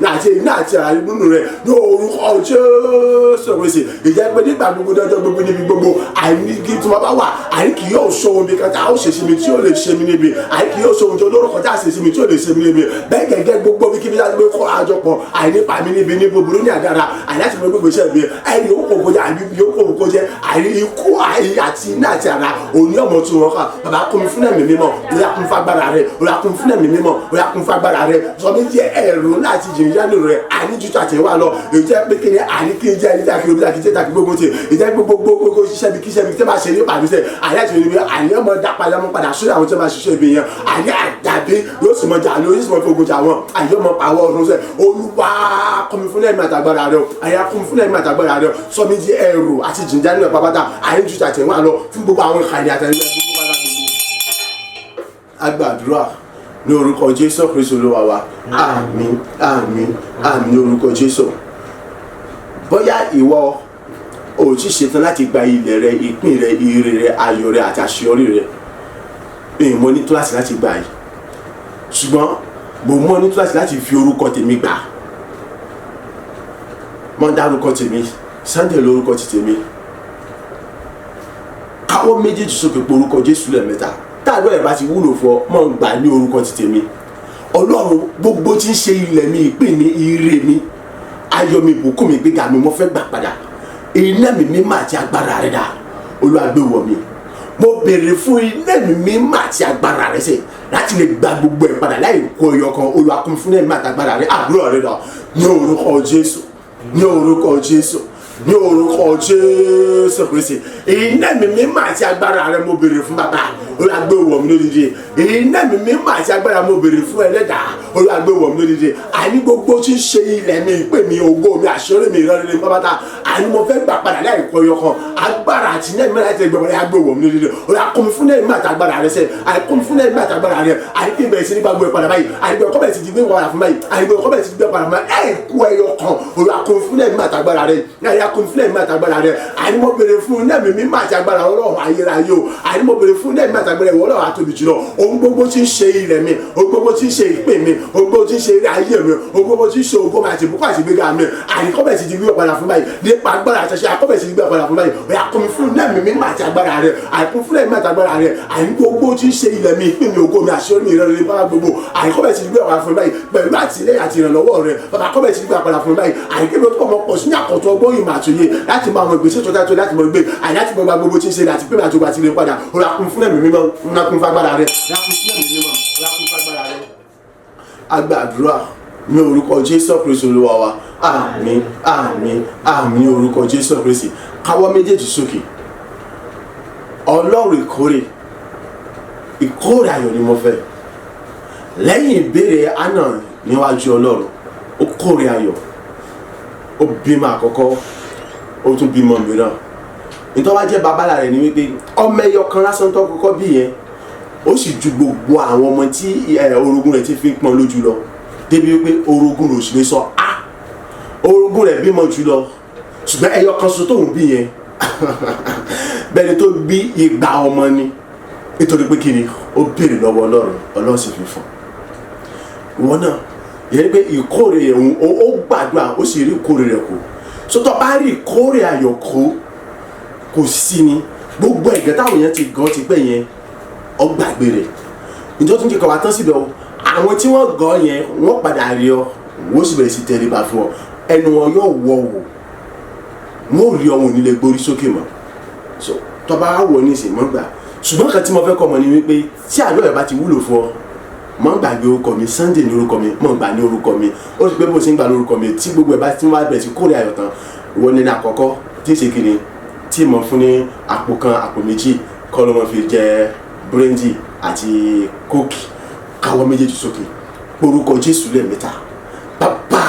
láti iná àti àrà nínú rẹ̀ ní orúkọ Jésù Kristi ìjẹ́ pé nígbà gbogbo dọ́jọ́ gbogbo níbi gbogbo àìníkí tí wọ́n bá wà àìkí yóò sọ ohun bí kan tá ó ṣe sí mi tí ó lè ṣe mí níbi àìkí yóò sọ ohun tí olórúkọ tá a ṣe sí mi tí ó lè ṣe mí níbi bẹ́ẹ̀ gẹ́gẹ́ gbogbo bí kíbi láti gbé kọ́ àjọpọ̀ àìnípa mi níbi ní búburú ní àdára àìláti mọ gbogbo iṣẹ́ mi ẹni yóò kó kọjá àbí yóò kó kọjá àìní ikú àti iná àti àrà òní ọmọ tí wọn kà bàbá kún mi fún ẹ̀mí mímọ́ òyà kún fagbára rẹ òyà kún fún ẹ̀mí mímọ́ òyà kún fagbára rẹ sọ mi jẹ ẹ̀rù láti jìnnìjánu rẹ àní jújù àtẹwà lọ èyí pé kí ni àní kí n jẹ ẹni tí a kiri omi àti tẹ́tà kí gbogbo ti ìjẹ́ gbogbo ṣiṣẹ́ bí kíṣẹ́ bí tẹ́ bá ṣe ní pàmì sẹ́ àní àti ìrìnbí àní ọmọ dápadà mọ́ padà sórí àwọn tí wọ́n máa ṣiṣẹ́ ibi yẹn àní àdàbí yóò sì mọ jà lórí yóò sì mọ fi ogun jà wọn àní ọmọ pàwọ́ ọ̀run sẹ́ Olúwa kọ́mi fún ẹ̀mí àtàgbára rẹ àyà kọ́mi fún ẹ̀mí àtàgbára rẹ sọ mi di ẹ̀rù àti jìnnìjánu rẹ pápátá àní jújù àtẹwà lọ fún gbogbo àwọn ìkànnì àtẹnudẹ agbàdúrà ní orúkọ Jésù Kristi Olúwa wa àmín àmín àmín ní orúkọ Jésù. Bóyá ìwọ ò tí ṣetán láti gba ilẹ̀ rẹ ìpín rẹ ire rẹ ayọ̀ rẹ àti àṣeyọrí rẹ èyí mo ní kíláàsì láti gbà yìí ṣùgbọ́n mo mọ́ ní kíláàsì láti fi orúkọ tèmi gbà mọ́ dárúkọ tèmi Sunday lórúkọ ti tèmi káwọ́ méjèèjì sókè pé orúkọ Jésù lẹ́ẹ̀mẹ́ta táàdọ́ ẹ̀ bá ti wúlò fún ọ mọ́ gbà ní orúkọ ti tèmi Ọlọ́run gbogbo tí ń ṣe ilẹ̀ mi ìpín mi ire mi ayọ̀ mi ìbùkún mi gbéga mi mo fẹ́ gbà padà iná mi mímọ́ àti agbára rẹ dà Olúwa gbé wọ̀ mi mo béèrè fún iná mi mímọ́ àti agbára rẹ sẹ́ láti lè gba gbogbo ẹ̀ padà láì kó ẹyọ kan Olúwa kún fún iná mi àti agbára rẹ àdúrà rẹ dà ní orúkọ Jésù ní orúkọ Jésù ní orúkọ Jésù Kristi iná mi mímọ́ àti agbára rẹ mo béèrè fún bàbá Olúwa gbé wọ̀ mí lódìdí iná mi mímọ́ àti agbára mo béèrè fún Ẹlẹ́dàá Olúwa gbé wọ̀ mí lódìdí àní gbogbo tí ń ṣe ilẹ̀ mi ìpè mi ògo mi àṣírí mi ìrọ̀lẹ́ mi pápátá àní mo fẹ́ gbà padà láì kọ́ ẹyọ kan agbára àti iná mi láti gbẹ̀wọ̀ rẹ gbé wọ̀ mí lódìdí Olúwa kún mi fún iná mi àti agbára rẹ sẹ́ àìkún mi fún iná mi àti agbára rẹ àìkí bẹ̀rẹ̀ sí ní gbàgbọ́ ìpadà báyìí àìgbẹ̀ ọkọ̀ bẹ̀rẹ̀ sí ti gbé padà fún báyìí àìgbẹ̀ ọkọ̀ bẹ̀rẹ̀ sí ti gbé padà fún báyìí ẹ̀kú ẹyọ kan Olúwa kún mi fún iná mi àti agbára rẹ àyà kún mi fún iná mi àti agbára rẹ àní mo béèrè fún iná mi mímọ́ àti agbára Ọlọ́run ayérayé o àní mo béèrè fún iná mi àti agbára ìwọ Ọlọ́run àtòbí jùlọ ohun gbogbo tí ń ṣe ilẹ̀ mi ohun gbogbo tí ń ṣe ìpín mi ohun gbogbo tí ń ṣe ilé ayé mi ohun gbogbo tí ń ṣe ògo mi àti ìbùkún àti ìgbéga mi àní kọ́bẹ̀ sí ti gbé ọ̀padà fún báyìí nípa agbára àtẹ̀ṣe àkọ́bẹ̀ sí ti gbé ọ̀padà fún báyìí òyà kún mi fún iná mi mímọ́ àti agbára rẹ àìkún fún iná mi àti agbára rẹ àní gbogbo tí ń ṣe ilẹ̀ mi ìpín mi ògo mi àṣírí mi ìrọ̀lẹ́ bá gbogbo àní kọ́bẹ̀ sí ti gbé ọ̀padà fún báyìí pẹ̀lú àtìlẹ́yìn àti ìrànlọ́wọ́ rẹ bàbá kọ́bẹ̀ sí ti gbé ọ̀padà fún báyìí àní kébé tó mọ̀ pọ̀ sí ní àkọ́tọ̀ ọgbọ́n ìmọ̀ àtòyè láti máa mọ ìgbésẹ̀ tó dájú láti mọ gbé àní láti mọ gbogbo tí ń ṣe láti pé àti ògbà tí lè padà òyà kún fún ẹ̀mí mímọ́ ńlákún fagbára rẹ lákún fún ẹ̀mí mímọ́ ńlákún fagbára rẹ. Agbàdúrà ní orúkọ Jésù Kristi Olúwa wa àmín àmín àmín ní orúkọ Jésù Kristi káwọ́ méjèèjì sókè Ọlọ́run ìkórè ayọ̀ ni mo fẹ́ lẹ́yìn ìbéèrè àná níwájú Ọlọ́run ó kórè ayọ̀ ó bímọ àkọ́kọ́ ó tún bímọ mìíràn nítorí wá jẹ́ babalá rẹ̀ ni wípé ọmọ ẹyọ kan lásán tó kọ́kọ́ bí yẹn ó sì ju gbogbo àwọn ọmọ tí orogún rẹ̀ ti fi ń pọn lójú lọ débi wípé orogún rẹ̀ ò sì lè sọ orogún rẹ̀ bímọ jù lọ ṣùgbọ́n ẹyọ kan so tóun bí yẹn bẹ́ẹ̀ni tó bí igba ọmọ ni nítorí pé kíni ó béèrè lọ́wọ́ Ọlọ́run sì fi fún wọn náà ìyẹn pé ìkórè ẹ̀hún ó gbàdúrà ó sì rí ìkórè rẹ̀ kù sọtọ́ bá rí ìkórè ayọ̀ kò sí ni gbogbo ẹ̀gẹ́ táwọn yẹn ti gan ti pẹ́ yẹn ọgbàgbé rẹ̀ nítorí tó ń kíkọ́ wa tán síbẹ̀ o àwọn tí wọ́n gan yẹn wọ́n padà rí ọ wọ́n sì bẹ̀rẹ̀ sí tẹríba fún ọ ẹnu wọn yóò wọ̀ wò wọ́n ò rí ọmọ onílé gbórí sókè mọ́ so tọ́ba wọ̀ ní ìsìn mọ́ gbà ṣùgbọ́n kan tí mo fẹ́ kọ́ mọ ni wípé tí àlọ́ ẹ̀ bá ti wúlò fún ọ mọ́ gbàgbé orúkọ mi Sunday ní orúkọ mi mọ́ gbà ní orúkọ mi ó sì pé bó ṣe ń gbà lórúkọ mi tí gbogbo ẹ̀ bá ti wá bẹ̀rẹ̀ sí kórè ayọ̀ tán ìwọ ní àkọ́kọ́ tí ń ṣe kiri tí mo fún ní àpò kan àpò méjì kọ́ ló mọ̀ fi jẹ búrẹ́ndì àti kóòkì káwọ́ méjèèjì sókè orúkọ Jésù lẹ́ẹ̀mẹ́ta bàbá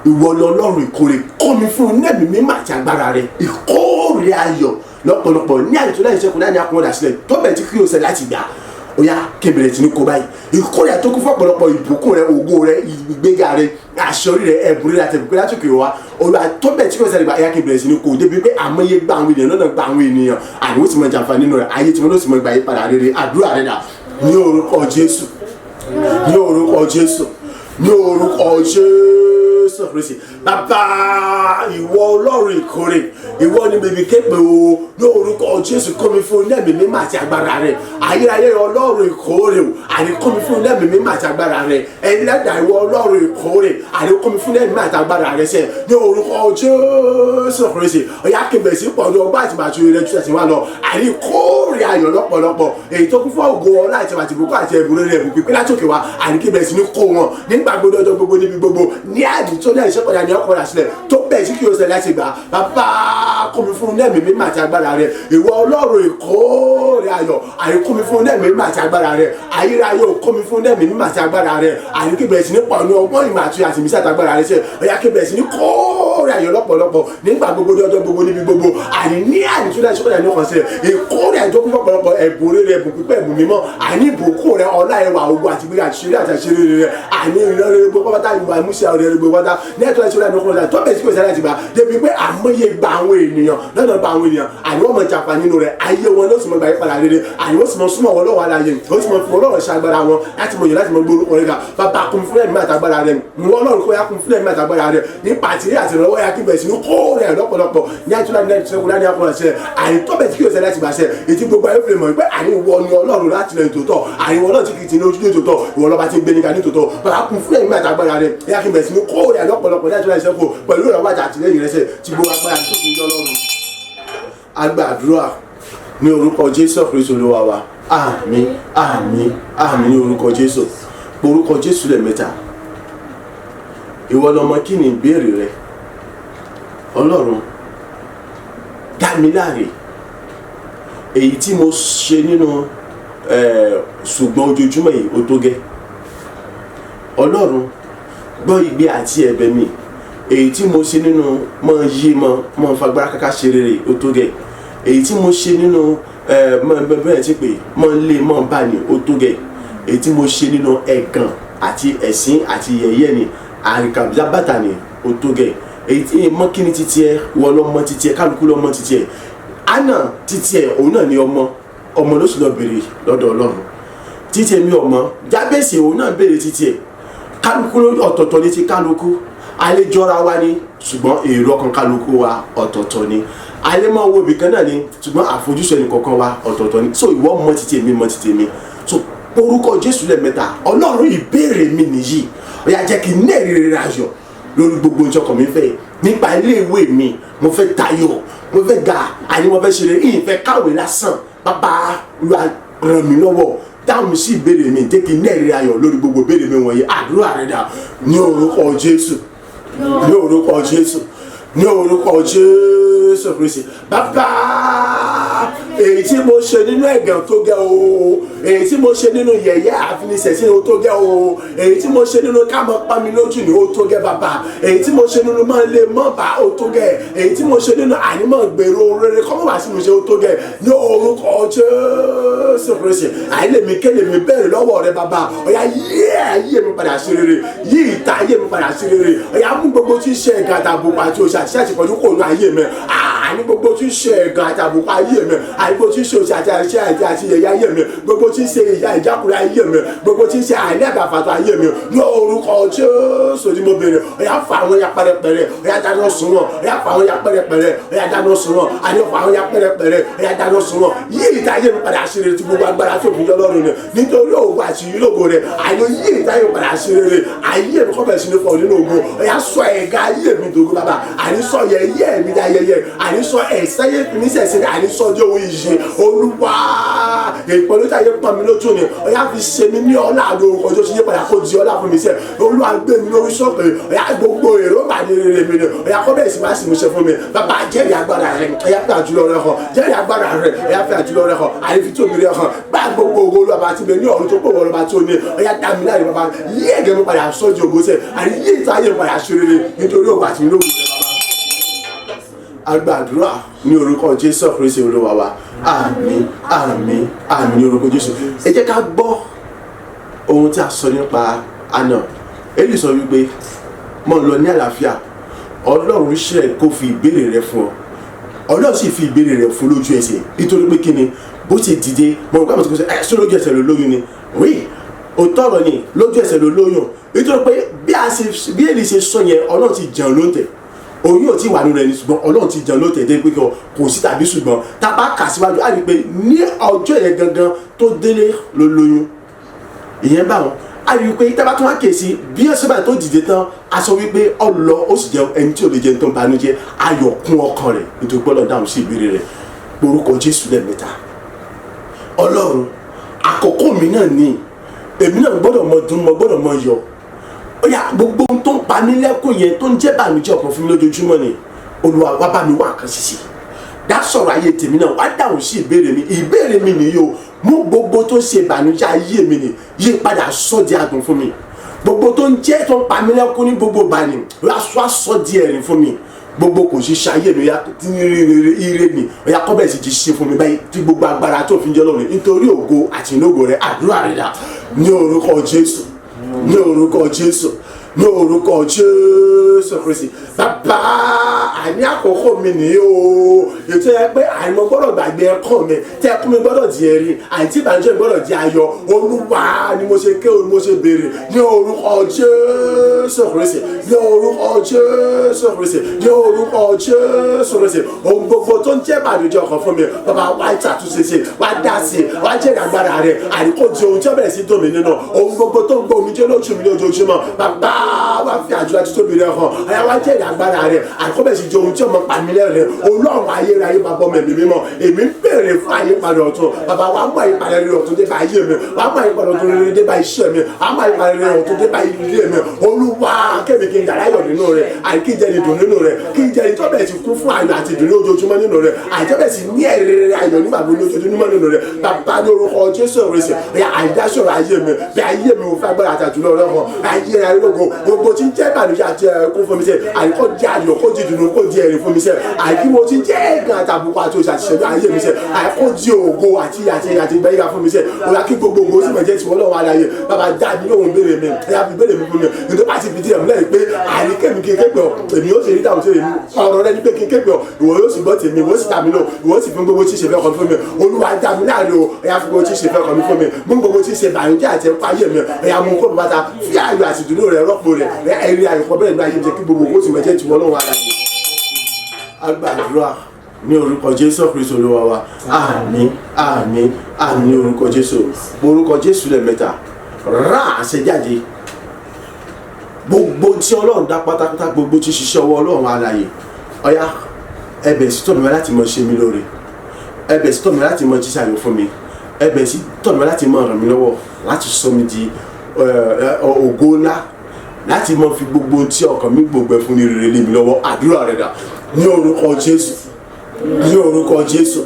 ìwọ lọ́lọ́run ìkórè kọ́ mi fún nẹ́ẹ̀mí mímọ́ àti agbára rẹ ìkórè ayọ̀ lọ́pọ̀lọpọ̀ ní àyètò láyé sẹ́kùn láyé akọ̀wọ́dà sílẹ̀ tó bẹ̀ tí kí o ṣe láti gbà ó yá kébìrẹ̀ tí ní kó báyìí ìkórè tó kún fún ọ̀pọ̀lọpọ̀ ìbùkún rẹ ògo rẹ ìgbéga rẹ àṣọrí rẹ ẹ̀bùn rẹ àti ìbùkún látòkè wá olùwà tó bẹ̀ tí kò sẹ́ni gba ẹ̀yà kébìrẹ̀ tí ní kó débi pé àmọye gba àwọn ènìyàn lọ́nà gba àwọn ènìyàn àníwó tí mo jàǹfà nínú rẹ ayé tí mo ló sì mọ ìgbà yí padà rere àdúrà rẹ dà ní orúkọ Jésù ní orúkọ Jésù ní orúkọ Jésù Kristi bàbá ìwọ Ọlọ́run ìkórè ìwọ ni bèbí képe o ní orúkọ Jésù kọ́ mi fún lẹ́mìí mímọ́ àti agbára rẹ ayérayé Ọlọ́run ìkórè o àní kọ́ mi fún lẹ́mìí mímọ́ àti agbára rẹ ẹlẹ́dàá ìwọ Ọlọ́run ìkórè àní kọ́ mi fún lẹ́mìí mímọ́ àti agbára rẹ sẹ́ ní orúkọ Jésù Kristi ọ̀yá kébẹ̀ sí pọ̀ ní ọgbà àti màtúrò rẹ jù ẹ̀sìn wa lọ àní kórè ayọ̀ lọ́pọ̀lọpọ̀ èyí tó kún fún ògo ọlá àti àtìbùkún àti ẹ̀bùn rẹ ẹ̀bùn pípé látòkè wa àní kébẹ̀ sí ní kó wọn nígbà gbogbo ọjọ́ gbogbo níbi gbogbo ní àdì tó ní àìsàn padà ní ọkọ̀ rà sílẹ̀ tó bẹ̀ sí kí o ṣe láti gbà bàbá kọ́ mi fún lẹ́mìí mímọ́ àti agbára rẹ ìwọ Ọlọ́run ìkórè ayọ̀ àní kọ́ mi fún lẹ́mìí mímọ́ àti agbára rẹ ayérayé kọ́ mi fún lẹ́mìí mímọ́ àti agbára rẹ àní kébẹ̀ sí ní pọ̀ ní ọgbọ́n ìmọ̀ àti àtìmísí àti agbára rẹ ṣe ọ̀yá kébẹ̀ sí ní kórè ayọ̀ lọ́pọ̀lọpọ̀ nígbà gbogbo ní ọjọ́ gbogbo níbi gbogbo àní ní àdì tó ní àìsàn padà ní ọkọ̀ sílẹ̀ ìkórè àjọ kún fọ́pọ̀lọpọ̀ ẹ̀bùn rere ẹ̀bùn pípẹ́ ẹ̀bùn mímọ́ àní ìbùkún rẹ ọlá ẹwà ogun àti gbéga àṣírí àti àṣírí rẹ àní ìrọ̀rẹ́ gbogbo pátá ìwà ìmúṣẹ ọ̀rẹ́ gbogbo pátá nẹ́ẹ̀tọ́ ẹ̀ṣọ́ láti ọkùnrin tó bẹ̀ sí kò sẹ́lẹ̀ ti gbà débi pé àmọye gba àwọn ènìyàn lọ́nà gba àwọn ènìyàn àní wọ́n mọ̀ jàpá nínú rẹ̀ ayé wọn ló sì mọ̀ gbà yí padà rere àní wọ́n sì mọ̀ súnmọ́ wọn lọ́wọ́ aláyé ó sì mọ̀ fún ọlọ́run ṣe agbára wọn láti mọ̀ yẹn láti mọ̀ gbórúkọ rẹ̀ ká bàbá kún fún ẹ̀mí àtàgbára rẹ̀ mú ọlọ́run kó yá kún fún ẹ̀mí àtàgbára rẹ̀ nípa àtìrí àti ìrànlọ́wọ́ yá kí bẹ̀ sínú kó rẹ̀ lọ́pọ̀lọpọ̀ ní àtúndà ní ẹ̀tún ẹ̀kúnlá ní àkùnrin ṣe àní tó bẹ̀ tí kí o ṣẹlẹ̀ ti bàṣẹ ètí gbogbo ayé fìlẹ̀ mọ̀ pé àní wọ ni ọlọ́run láti lẹ̀ tòótọ́ àní wọn náà ti kì í ti ní ojú tòótọ́ ìwọ lọ́ba ti gbé níga ní tòótọ́ bàbá kún fún ẹ̀mí àtàgbára rẹ̀ yá kí bẹ̀ sínú kó rẹ̀ lọ́pọ̀lọpọ̀ ní àtúndà ìṣẹ́kù pẹ̀lú ìrànwọ́ àti àtìlẹ́yìn rẹ̀ ṣe ti gbogbo agbára tó fi ń jọ lọ́run agbàdúrà ní orúkọ Jésù Kristi Olúwa wa àmín àmín àmín ní orúkọ Jésù orúkọ Jésù lẹ́ẹ̀mẹ́ta ìwọ lọmọ kí ni ìbéèrè rẹ Ọlọ́run dá mi láre èyí tí mo ṣe nínú ṣùgbọ́n ojoojúmọ́ yìí ó tó gẹ́ Ọlọ́run gbọ́ igbe àti ẹ̀bẹ̀ mi èyí tí mo ṣe nínú mọ yí mọ fagbára káká ṣe rere ó tó gẹ́ èyí tí mo ṣe nínú mọ bẹ́ẹ̀ tí pé mọ lé mọ bá ní ó tó gẹ́ èyí tí mo ṣe nínú ẹ̀gàn àti ẹ̀sín àti yẹ̀yẹ́ ni àríkàbíyá bàtà ni ó tó gẹ́ èyí tí mọ kíni títí ẹ wọ lọmọ títí ẹ kálukú lọmọ títí ẹ àná títí ẹ òun náà ni ọmọ ló sì lọ béèrè lọ́dọ̀ Ọlọ́run títí ẹ mi ọmọ Jábésì òun náà béèrè títí ẹ kálukú ọ̀tọ̀ọ̀tọ̀ ní ti kálukú àlejòra wa ni ṣùgbọ́n èrò ọkàn kálukú wa ọ̀tọ̀ọ̀tọ̀ ni alẹ́ máa wo ibìkan náà ni ṣùgbọ́n àfojúsùn ẹnì kọ̀ọ̀kan wa ọ̀tọ̀ọ̀tọ̀ ni so ìwọ mọ títí èmi mọ títí èmi so orúkọ Jésù lẹ́ẹ̀mẹ́ta Ọlọ́run ìbéèrè mi nìyí ó yá jẹ́ kí n ní ẹ̀rí rere ayọ̀ lórí gbogbo ìjọkọ̀ mi fẹ́ nípa iléèwé mi mo fẹ́ tayọ mo fẹ́ ga àní mo fẹ́ ṣeré ìfẹ́ káwé lásán bàbá ràn mí lọ́wọ́ dáhùn sí ìbéèrè mi jẹ́ kí n ní ẹ̀rí ayọ̀ lórí gbogbo ìbéèrè mi wọ̀nyí àdúrà rẹ̀ dà ní orúkọ Jésù ní orúkọ Jésù ní orúkọ Jésù Kristi bàbá èyí tí mo ṣe nínú ẹ̀gàn tó gẹ́ o èyí tí mo ṣe nínú yẹ̀yẹ́ àfinisẹ̀sí o tó gẹ́ o èyí tí mo ṣe nínú ká mọ pa mi lójú ni o tó gẹ́ bàbá èyí tí mo ṣe nínú máa lè mọ́ bá o tó gẹ́ èyí tí mo ṣe nínú ànímọ̀ gbèrò rere kọ́mọ̀ wá sí mi ṣe o tó gẹ́ ní orúkọ Jésù Kristi àìlèmí kélémi bẹ̀rẹ̀ lọ́wọ́ rẹ bàbá ọ̀yà yí ayé mi padà sí rere yí ìta ayé mi padà sí rere ọ̀yà mú gbogbo tí ń ṣe ẹ̀gàn àtàbùkù àti òṣà tí àti ìpọ́njú kò ní ayé mi àní gbogbo tí ń ṣe ẹ̀gàn àtàbùkù ayé mi àní gbogbo tí ń ṣe òṣà àti ẹ̀yà ayé mi gbogbo tí ń ṣe ìyá ìjákulẹ̀ ayé mi gbogbo tí ń ṣe àìlẹ́gbàfàtọ̀ ayé mi ní orúkọ Jésù ni mo bèrè ọ̀yà fà àwọn ya pẹ̀rẹ̀pẹ̀rẹ̀ ọ̀yà dáná sun wọn ọ̀yà fà àwọn ya pẹ̀rẹ̀pẹ̀rẹ̀ ọ̀yà dáná sun wọn àní fà àwọn ya pẹ̀rẹ̀pẹ̀rẹ̀ ọ̀yà dáná sun wọn yí ìta ayé mi padà sí rere tí gbogbo agbára tó fi Ọlọ́run ni nítorí òwò àti ìlógo rẹ àní yí ìta ayé mi padà sí rere ayé mi kọ́bẹ̀ sí ní fọ nínú ògo ọ̀yà sọ ẹ̀gá ayé mi dògo bàbá àní sọ yẹ̀yẹ́ mi dá yẹyẹ àní sọ ẹ̀sẹ́yẹ mi sẹ̀sẹ̀ àní sọ ọjọ́ òun ìṣe Olúwa ìpolótà yẹ pọ̀ mi lójú ni ọ̀yà fi ṣe mi ní ọlá àdó ọjọ́ ṣe yẹ padà kó di ọlá fún mi sẹ́ Olúwa gbé mi lórí sọ́kè ọ̀yà gbogbo èrò bàdé rere mi ni ọ̀yà kọ́ bẹ́ẹ̀ sì máa sì mú ṣe fún mi bàbá jẹ́rìí agbára rẹ ọ̀yà fi àjùlọ rẹ hàn jẹ́rìí agbára rẹ ọ̀yà fi àjùlọ rẹ hàn àyèfi tóbi rẹ hàn gbá gbogbo ògo Olúwa bá ti bẹ ní ọ̀run tó pọ̀ wọ́n bá tó ní ọ̀yà dá mi láre bàbá yí ẹ̀gẹ́ mi padà sọ́jú ògo sẹ́ àní yí ìta ayé mi padà ṣe rere nítorí ògo àti ìlógo rẹ bàbá agbàdúrà ní orúkọ Jésù Kristi Olúwa wa àmín àmín àmín. àmín ní orúkọ Jésù. Ẹ jẹ́ ká gbọ́ ohun tí a sọ nípa àná. Élì sọ wípé mo lọ ní àlàáfíà, Ọlọ́run ṣe kó fi ìbéèrè rẹ fún ọ, Ọlọ́run sì fi ìbéèrè rẹ fún lójú ẹsẹ̀, nítorí pé kí ni bó ti dìde mo gbà mọ̀ sí pé ṣé lójú ẹsẹ̀ ló lóyún ni, wí òótọ́ ọ̀rọ̀ ni lójú ẹsẹ̀ ló lóyún, nítorí pé bí Élì ṣe sọ yẹn Ọlọ́run ti jẹun ló ń tẹ̀, oyún ò tí wà nínú rẹ ni, ṣùgbọ́n Ọlọ́run ti jẹun ló tẹ̀ dé pé kò sí tàbí ṣùgbọ́n tá a bá kà síwájú á rí i pé ní ọjọ́ yẹn gangan tó délé ló lóyún. Ìyẹn báwọn a rí i pé tábà tún wá kèsì bí ọ̀sẹ̀ báyìí tó dìde tán a sọ wípé ọlọ ó sì jẹun ẹni tí ò lè jẹun tó ń banújẹ́, ayọ̀ kún ọkàn rẹ̀ nítorí pé Ọlọ́run dáhùn sí ìbéèrè rẹ̀. Orúkọ Jésù lẹ́ẹ̀mẹ́ta. Ọlọ́run àkókò mi náà ni èmi náà gbọ́dọ̀ mọ dùn, mo gbọ́dọ̀ mọ yọ̀. Ó yá gbogbo ohun tó ń pa mí lẹ́kùn yẹn tó ń jẹ́ bànújẹ́ ọkàn fún mi lójoojúmọ́ ni Olúwa wá bá mi wá nǹkan ṣíṣe. Dá sọ̀rọ̀ ayé tèmi náà wá dáhùn sí ìbéèrè mi nìyí o. Mú gbogbo tó ṣe ìbànújẹ́ ayé mi ni yí padà sọ di adùn fún mi. Gbogbo tó ń jẹ́ tó ń pa mí lẹ́kùn ní gbogbo ìgbà ni wá sọ di ẹ̀rín fún mi. Gbogbo kò sí ṣayé mi ire ni ọ̀yà kọ́bẹ̀ sì ti ṣe fún mi báyìí tí gbogbo agbára tó fi ń jẹ́ lọ́rùn nítorí ògo àti ìlógo rẹ̀ àdúrà rẹ̀ dà ní orúkọ Jésù, ní orúkọ Jésù, ní orúkọ Jésù Kristi. Bàbá àní àkókò mi nìyí o, ètò yẹn pé àìmọ̀ gbọ́dọ̀ gbàgbé ẹ̀kọ́ mi tẹ́ ẹkún mi gbọ́dọ̀ di ẹ̀rí àìtí ìbànújẹ́ gbọ́dọ̀ di ayọ̀. Olúwa ni mo ṣe ké o ni mo ṣe béèrè ní orúkọ Jésù Kristi, ní orúkọ Jésù Kristi, ní orúkọ Jésù Kristi. Ohun gbogbo tó ń jẹ́ ìbànújẹ́ ọkàn fún mi bàbá wá ìtàtúnṣe ṣe wá dá sí wá jẹ́ ìdàgbára rẹ̀ àríkò di ohun tí ó bẹ̀rẹ̀ sí dùn mí nínú. Ohun gbogbo tó ń gbọ́ omi jẹ́ lójú mi lójoojúmọ́ bàbá wá fi àdúrà títóbi rẹ̀ hàn àyà wá jẹ́ ìdàgbára rẹ̀ àríkò bẹ̀rẹ̀ sí di ohun tí ọmọ pàmílẹ̀ rẹ̀ Ọlọ́run ayérayé bàbá ọmọ ẹ̀mí mímọ́ èmi ń béèrè fún àyípadà ọ̀tun bàbá wa mú àyípadà rere ọ̀tun dé bá ayé mi wà á mú àyípadà ọ̀tun rere dé bá iṣẹ́ mi wà á mú àyípadà rere ọ̀tun dé bá ilé mi. Olúwa kẹ́mi kí n yàrá yọ̀ nínú rẹ̀ àìkí jẹ́ ìdùn nínú rẹ̀ kí n jẹ́ ìtọ́bẹ̀ ti kún fún ayọ̀ àti ìdùnnú ojoojúmọ́ nínú rẹ̀ àìtọ́bẹ̀ sì ní ẹ̀rẹ̀ ayọ̀ nígbà gbogbo ojoojúmọ́ nínú rẹ̀ bàbá ní orúkọ Jésù Kristi bí àìdásọ̀rọ̀ ayé mi bí ayé mi ò fẹ́ gbọ́dọ̀ àtàjùlọ rẹ̀ hàn ayé ayélujára gbogbo tí ń jẹ́ ìbànújẹ́ àti ẹ̀kún fún mi sẹ́ àìkọ́ di ayọ̀ kó di ìdùnnú kó di ẹ̀rín fún mi sẹ́ àìkí mo ti jẹ́ ẹ̀gàn àtàbùkù àti òṣàṣìṣẹ́ ayé mi sẹ́ àìkó di ògo àti ìgbẹ́yìí fún mi sẹ́ òyà kí gbogbo ògo sì mọ̀ jẹ́ tiwọn lọ́wọ́ aláyé bàbá dáàbí lóhùn béèrè mi ẹ̀yà fi béèrè mi fún mi nítorí bá ti fi díẹ̀ múlẹ̀ pé àìríkẹ́mi kí n képe ọ̀ èmi yóò sì rí dáhùn sí èmi ọ̀rọ̀ rẹ ní pé kí n képe ọ̀ ìwọ yóò sì gbọ́ tèmi ìwọ sì tà mí lò ìwọ sì fún gbogbo tí ì ṣe fẹ́ kàn fún mi Olúwa dá mi láàrin o ẹ̀yà fún gbogbo tí ì ṣe fẹ́ kàn mí fún mi mú gbogbo tí ì ṣe bàyànjẹ́ àti ẹ̀kọ́ ayé mi ẹ̀yà mú kó bàtà fi ayọ̀ àti ìdùnnú rẹ̀ rọ́pò rẹ̀ ẹ̀rí ayọ̀ kọ́ bẹ́ẹ̀ ní ayé mi jẹ́ kí gbogbo ògo sì mọ̀ jẹ́ tiwọn lọ́wọ́ aláyé. Agbàdúrà ní orúkọ Jésù Kristi Olúwa wa àmín àmín àmín ní orúkọ Jésù. Orúkọ Jésù lẹ́ẹ̀mẹ́ta rà àṣẹjáde gbogbo tí Ọlọ́run dá pátápátá gbogbo tí ṣiṣẹ́ ọwọ́ Ọlọ́run alààyè ọ̀yá ẹ̀bẹ̀ sí tọ̀ mí láti mọ ṣe mí lóore ẹ̀bẹ̀ sí tọ̀ mí láti mọ jíṣàyò fún mi ẹ̀bẹ̀ sí tọ̀ mí láti mọ ràn mí lọ́wọ́ láti sọ mi di ògo ńlá láti mọ fi gbogbo tí ọkàn mi gbogbo fún ní rere lé mi lọ́wọ́ àdúrà rẹ̀ dà ní orúkọ Jésù, ní orúkọ Jésù,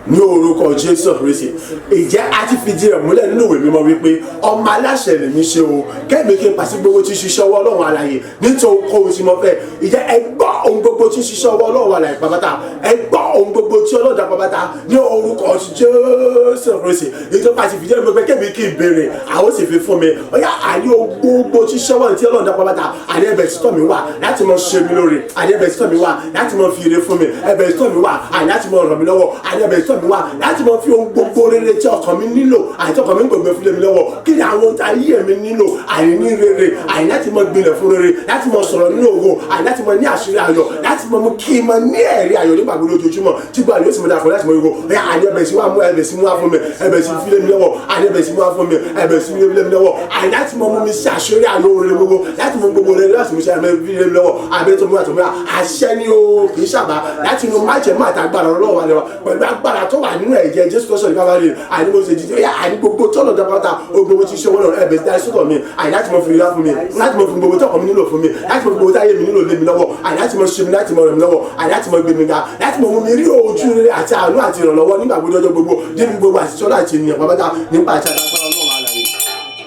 ní orúkọ Jésù Kristi. Ìjẹ́ àti fìdí rẹ̀ múlẹ̀ nínú ìwé mímọ́ wípé ọmọ aláṣẹ lèmi ṣe o kẹ́mi kí n pàṣẹ gbogbo tí ṣiṣẹ́ ọwọ́ Ọlọ́run alààyè nítorí ohun tí mo fẹ́. Ìjẹ́ ẹ gbọ́ ohun gbogbo tí ṣiṣẹ́ ọwọ́ Ọlọ́run alààyè pàpàtà ẹ gbọ́ ohun gbogbo tí Ọlọ́run dá pàpàtà ní orúkọ Jésù Kristi. Ìjọba àti fìdí rẹ̀ múlẹ̀ kẹ́mi kí n béèrè àwọn sì fi fún mi ọ̀yá àní gbogbo tí ṣiṣẹ́ ọwọ́ tí Ọlọ́run dá pàpàtà àní ẹ̀bẹ̀ sí tọ̀ mí wá láti mọ ṣe mí lóore àní ẹ̀bẹ̀ sí tọ̀ mí wá láti mọ fi ire fún mi ẹ̀bẹ̀ sí tọ̀ mí wá àní láti mọ ràn mí lọ́wọ́ àní ẹ̀bẹ̀ sí tọ̀ mí wá láti mọ fi ohun gbogbo rere tí ọkàn mi nílò àti ọkàn mi gbogbo fúnlẹ̀ mi lọ́wọ́ kí ni àwọn ayé mi nílò àní ní rere àní láti mọ gbilẹ̀ fún rere láti mọ sọ̀rọ̀ nínú ògo àní láti mọ ní àṣírí ayọ̀ láti mọ mú kí n mọ ní ẹ̀rí ayọ̀ nígbà gbogbo ojoojúmọ́ tí gbogbo àyè ó sì mọ dàpọ̀ láti mọ ìwò àní ẹ̀bẹ̀ sí wá mú ẹ̀bẹ̀ sí mú wá fún mi ẹ̀bẹ̀ sí fúnlẹ̀ mi lọ́wọ́ àní ẹ̀bẹ̀ sí mú wá fún mi ẹ̀bẹ̀ sí fúnlẹ̀ mi lọ́wọ́ àní láti mọ mú mi sí àṣírí ayọ̀ rere gbogbo láti mọ gbogbo rere láti mú sí ẹ̀bẹ̀ fúnlẹ̀ mi lọ́wọ́ àbẹ̀ tó mú àtọ̀mọ́ àṣẹ ni o kì í ṣàbá láti inú májẹ̀mú àtàgbàrà Ọlọ́run wa lẹ́wọ̀ pẹ̀lú agbára tó wà nínú ẹ̀jẹ̀ Jésù Kristi ìbáwárí àní mo ṣe jíjẹ àní gbogbo tọ́lọ̀ dábàtà gbogbo tí ṣọwọ́ lọ́rọ̀ ẹ̀bẹ̀ dárí sọ́tọ̀ mi àní láti mọ fi ríra fún mi láti mọ fi gbogbo tọ́kọ̀ mi nílò fún mi láti mọ fi gbogbo táyé mi nílò lé mi lọ́wọ́ àní láti mọ ṣe mi láti mọ rẹ̀ mi lọ́wọ́ àní láti mọ gbé mi ga láti mọ mú mi rí ojú rere àti àánú àti ìrànlọ́wọ́ nígbà gbogbo ọjọ́ gbogbo débi gbogbo àti sọ́lá àti ènìyàn pàápàá nípa àti àgbàgbà Ọlọ́run alààyè.